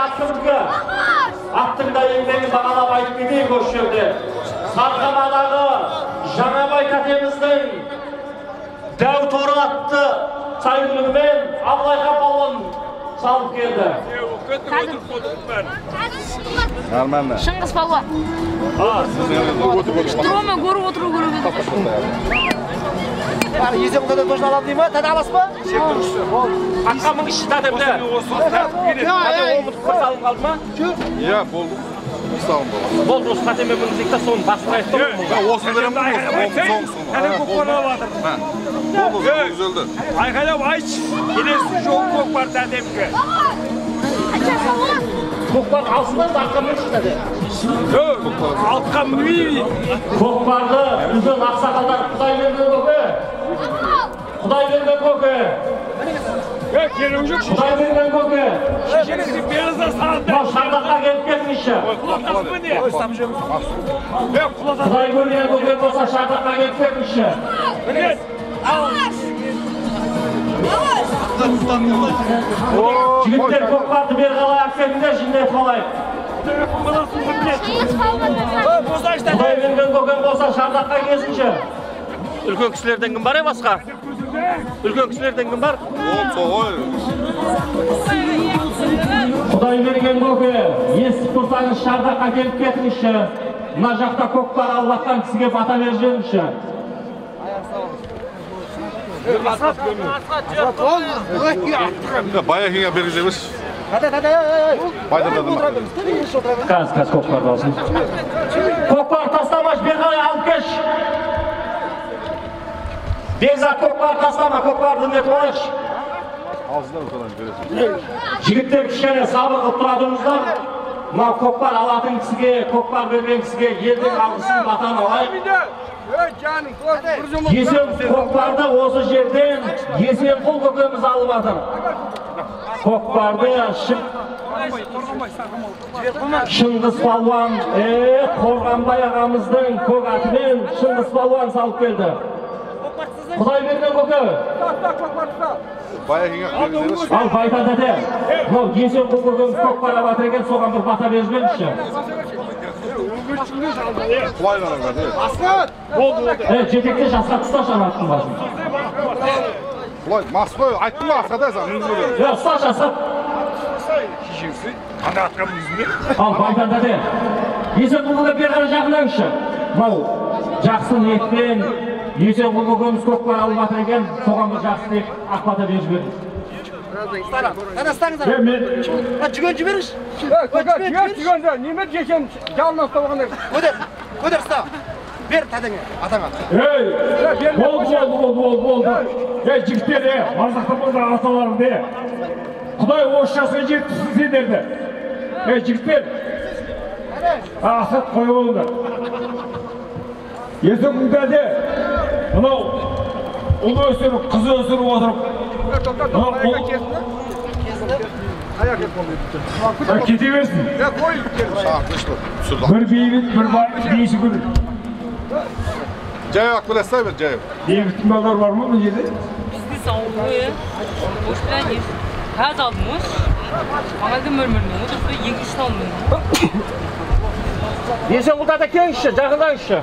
аттың да еңбегін бағалап айтып кетейік осы жерде. Сарқамадағы Жаңабай катеміздің дәу торы атты сайгүлігімен Абылайхан палуан салып келді. Нормально. Шыңғыс палуан. Штромен көріп отыру керек еді. Езем қандай тоже алам дей ма? Тәді аласыз ба? Атқа мінгіші тәдімді. Салым қалды ма? Иә, болды. Болды, осы қатеме мінгізейік та соны бастырайық та. Осыны берем ғой, Әлі көкпар алатыр. Болды, güzeldi. Айқайлап айтшы, келесі жолы көкпар тәдемге. Көкпар алсындар да атқа мінгіші тәді. Атқа мінгей. Көкпарды үлкен ақсақалдар Құдайберген көке. Құдайберген көке. Шардаққа келіп кетіңізші. Құдайберген көке болса Шардаққа келіп кетіңізші. Жігіттер көкпарды бері қалай ақсетіңдер, жиндетіп алайық. Құдайберген көке болса Шардаққа келсінші. Үлкен кісілерден кім бар басқа? Үлкен кісілерден кім бар? Құдайберген көке, естіп тұрсаңыз Шардаққа келіп кетіңізші. Мына жақта көкпар алып кісіге бата беріңізші. Баяғыңа бергіземіз. Каз көкпарды алсын. Көкпар тастамаш, бер қарай алып кеш. Бекзат көкпар тастама, көкпарды не тоғайықшы. Жігіттер кішкене сабыр қып тұрадыңыздар. Мынау көкпар алатын кісіге, көкпар берген кісіге елдің алғысын батан алайық. Есен көкпарды осы жерден Есенқұл көкеміз алып атыр. Көкпарды Шыңғыс палуан, Қорғанбай ағамыздың көк атымен Шыңғыс палуан салып келді. Құдайберген көке. Ал байта дәде. Мынау Есенқұл көкеміз көкпар алып атыр екен, соған бір бата беріңізші. Жетекте жасқа тұсташы анаттың басын. Құлай, Масқой, айттың ба асқада әзі? Ұста жасқа. Ал байтан дәде. Есенқұл көке бер қара жақындаңызшы. Мынау жақсы ниетпен Есенқұл көкеміз көкпар алып атыр екен, соған бір жақсы ниет ақ бата беріп жіберіңіз. Танастаңыздар. Жүген жіберіңіз. Жүгенді, неме жекем жалынан ұстауғандай. Көдер ұста. Бер тәдеңе, атаңа. Болды. Жігіттер, арзақты болда аталарым де. Құдай осы жасына жеткізсін сендерді. Жігіттер, Асат қойып олыңдар. Ерте күндерде мынау ұл өсіріп, қыз өсіріп отырып, кете берсін. Бір бейбіт, бір бейсі күн. Жайы ақ білесіз бер, жайы. Бейбіттің балдар бар ма бұл жерде? Бізді сауы, ош білән еш. Қаз алдым ош. Маңалды мөрмірмен, отырсы екі шталмын. Есен құлтада келіңізші, жақындаңызшы.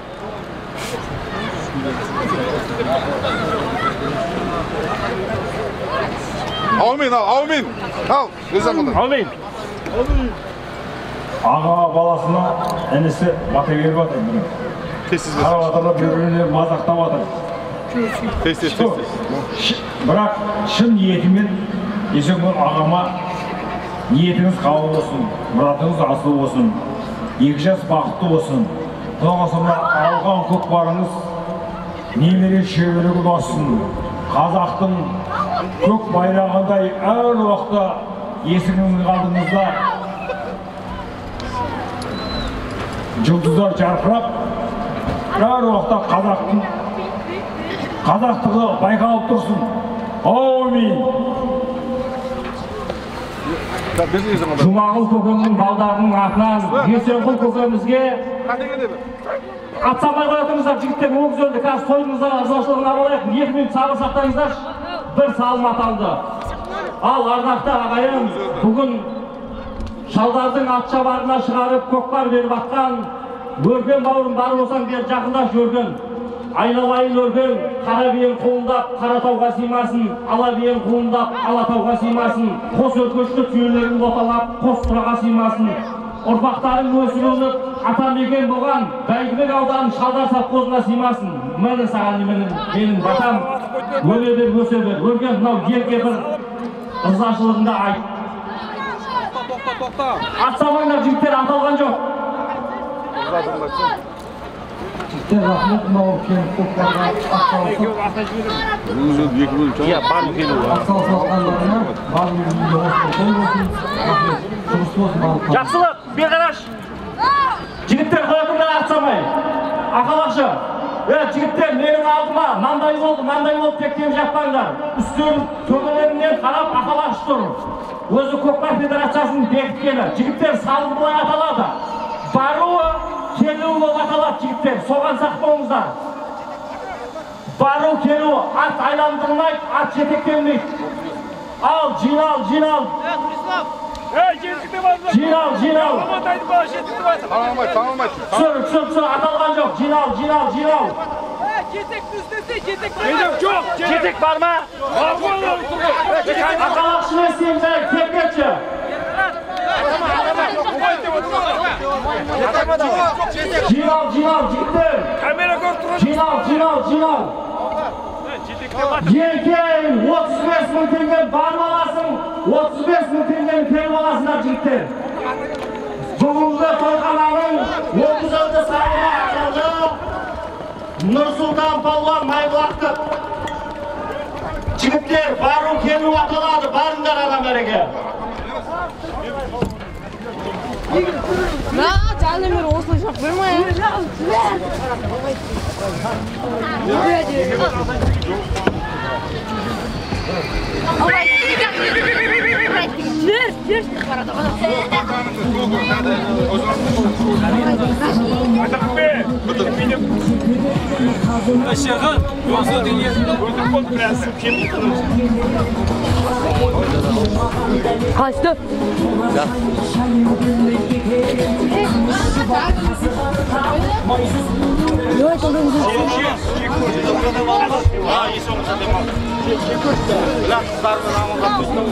Аумин, аумин. Ал, Есен құлтада. Аумин. Аға баласына інісі бата беріп жатыр. Қарап атырда бір-біріне мазақтап жатыр. Бірақ шын ниетімен Есенқұл ағама ниетіңіз қабыл болсын, мұратыңыз асыл болсын, екі жас бақытты болсын. Құдағасына алған көкбарыңыз немере шөбелігі бассын. Қазақтың көк байрағындай әр уақытта есігіңіздің алдыңызда жұлдыздар жарқырап, әр уақытта қазақтығы байқалып тұрсын. Аумин. Жұмағұл көкемнің балдарының атынан Есенқұл көкемізге атсамай қоятыңыздар, жігіттер өгіз өлді. Қазір тойыңыздан ырзашылығын алайық. 2 минут сабыр сақтаңыздар. Бір салым аталды. Ал ардақты ағайын, бүгін шалдардың атшабарына шығарып көкпар беріп атқан өрген бауырым бар болсаң бер жақындаш өрген. Айналайын өрген, қара биен құлындап Қаратауға сыймасын, ала биен құлындап Алатауға сыймасын, қос өркөшті түйелерін боталап қос тұраға сыймасын. Ұрпақтарың өсіріліп, атамекен болған Бәйдібек ауданын шалдар совхозына сыймасын. Міне саған менің батам, өле бер, өсе бер. Өрген мынау елге бір ырзашылығында айт. Атсамаңдар жігіттер, аталған жоқ. Жігіттер, рахмет, мынау келіп көкпарға атсалысып. Атсалысып Жақсылық, берғараш. Жігіттер, қоятыңдар атсамай. Ақалақшы. Жігіттер, менің алдыма маңдай болды, тек кем жақпаңдар. Үстел төбелерінен қарап ақалақшы тұр. Өзі көкпар федерациясының бекіткені. Жігіттер, салым бұлай аталады. Баруы, келуі болып аталады жігіттер. Соған сақ болыңыздар. Бару, келуі, ат айландырмайды, ат жетектемейді. Ал, жинал. Жинал. Түсір, аталған жоқ. Жинал. Жетек бар ма? Ақалақшыны естейміз әлі, кепкетші. Жинал, жігіттер. Жинал. Елкей, 35 мың теңген бар баласын, 35 мың теңген кел баласындар жігіттер. Бүгінгі тойхананың 30 өлді сарыға аталды. Нұрсұлтан Палуан Майбұлақтық. Жігіттер, бару келу аталады, барыңдар адам әреге. Canım bir olsun çok verme ya. Aşağı, yoksa dünyasında gözüm kol prensim kim? Kaçtı.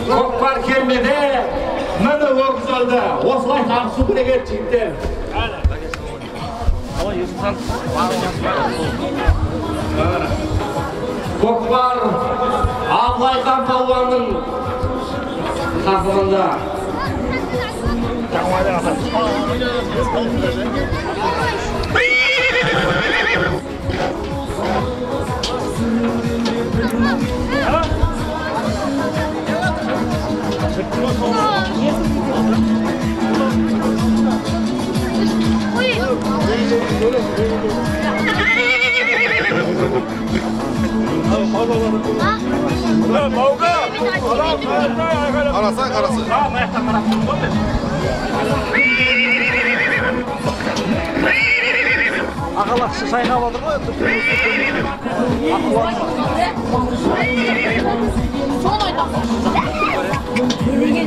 Көкпар келмеді, міне өгіз өлді. Осылай табысу керек еді жігіттер. Көкпар Абылайхан палуанның қасымында. Qarasang, qarasın. Aqalaqшы сайнап отыр ғой енді. Сол айтамын. Деген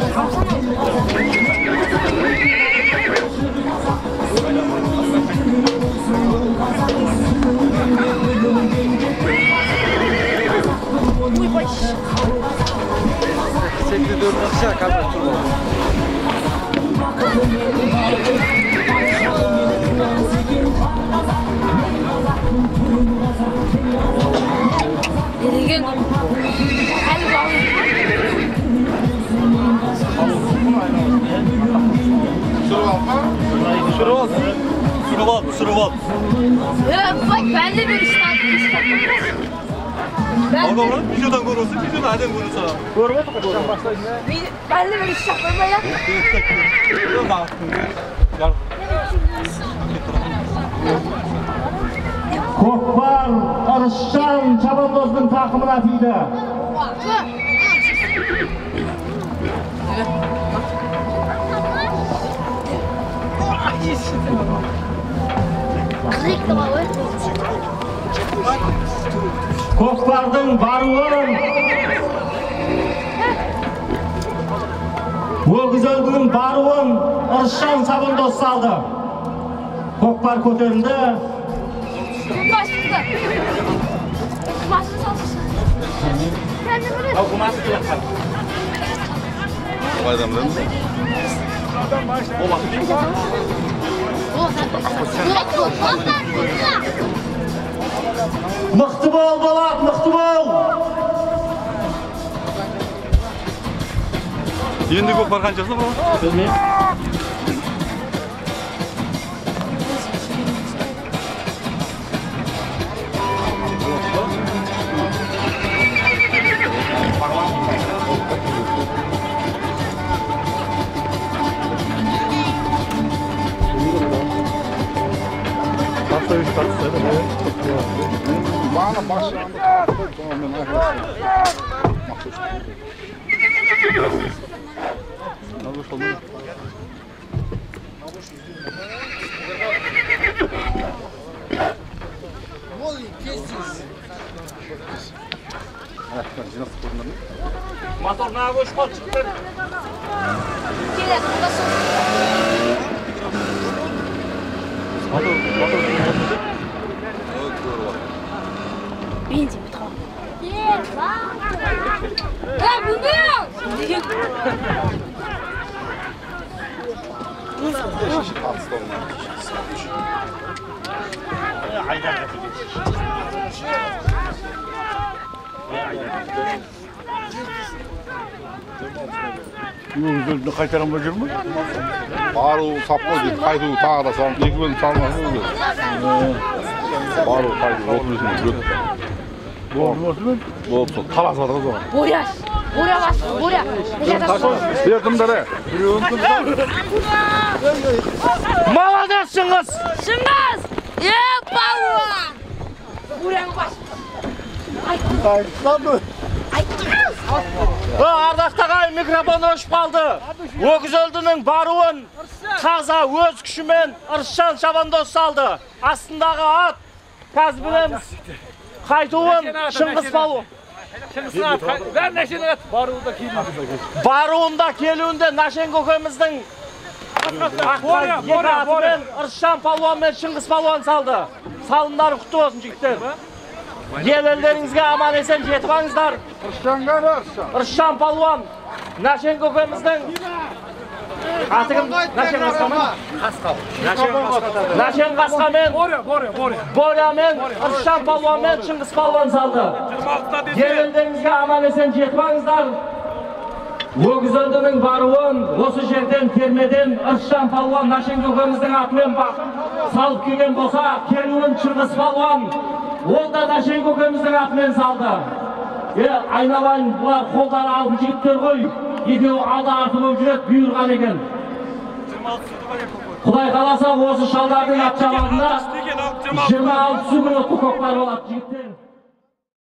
Sürüp al. bak ben de bir Oğlum videodan görüyorsun, videodan adam görüyorsun. Көріп отыр ғой. Ben de bir iş yapmam ya. Көкпар Ырысжан Чабандоздың тақымына тиді. Көкпардың баруын Өгізөлдің баруын Ырысжан Чабандоз салды. Көкпар көтерілді. Қайдан білеміз? Мықты бол, Болат, мықты бол! Енді көкпар қаншасы бар? Білмеймін. Bana başlandı. Tamamen arkadaşlar. Motoruna koş kol çıktı. Benzin bir tamam. Ya bu ne ya? Өзünü qaytaran böcür mü? Baru sapla git, kaydı tağda salın, iki bölüm salmasın mı? Baru kaydı, oturuyorsun, göt. Olsun. Kalas var o zaman. Boyaş. Boya bas. Boya. Yakındara. Молодец, Шыңғыс! Шыңғыс! Балуан! Буряң бas. Ардақты ағай микрофон өшіп қалды. Өгізөлдінің баруын таза өз күшімен Ырысжан Чабандоз салды. Астындағы ат қазір білеміз. Қайтуын Шыңғыс балуан. Баруында келуінде Нашен көкеміздің атымен Ырысжан палуан мен Шыңғыс палуан салды. Салымдары құтты болсын жігіттер. Ел елдеріңізге аман есен жетіп аңыздар. Ырысжан палуан Нашен көкеміздің атығым Нашен Қасқамен Нашен Қасқамен Борямен Ырысжан палуан мен Шыңғыс палуан салды. Ел елдеріңізге аман есен жетіп аңыздар. Өгізөлдінің баруын осы жерден термеден Ырысжан палуан Нашен көкеміздің атымен салып келген болса, келуін Шыңғыс палуан ол да Нашен көкеміздің атымен салды. Айналайын, бұлар қолдары алтын жігіттер ғой, екеуі алды арты болып жүреді, бұйырған екен. Құдай қаласа осы шалдардың ат жабағында 26 минут көкпар болады жігіттер.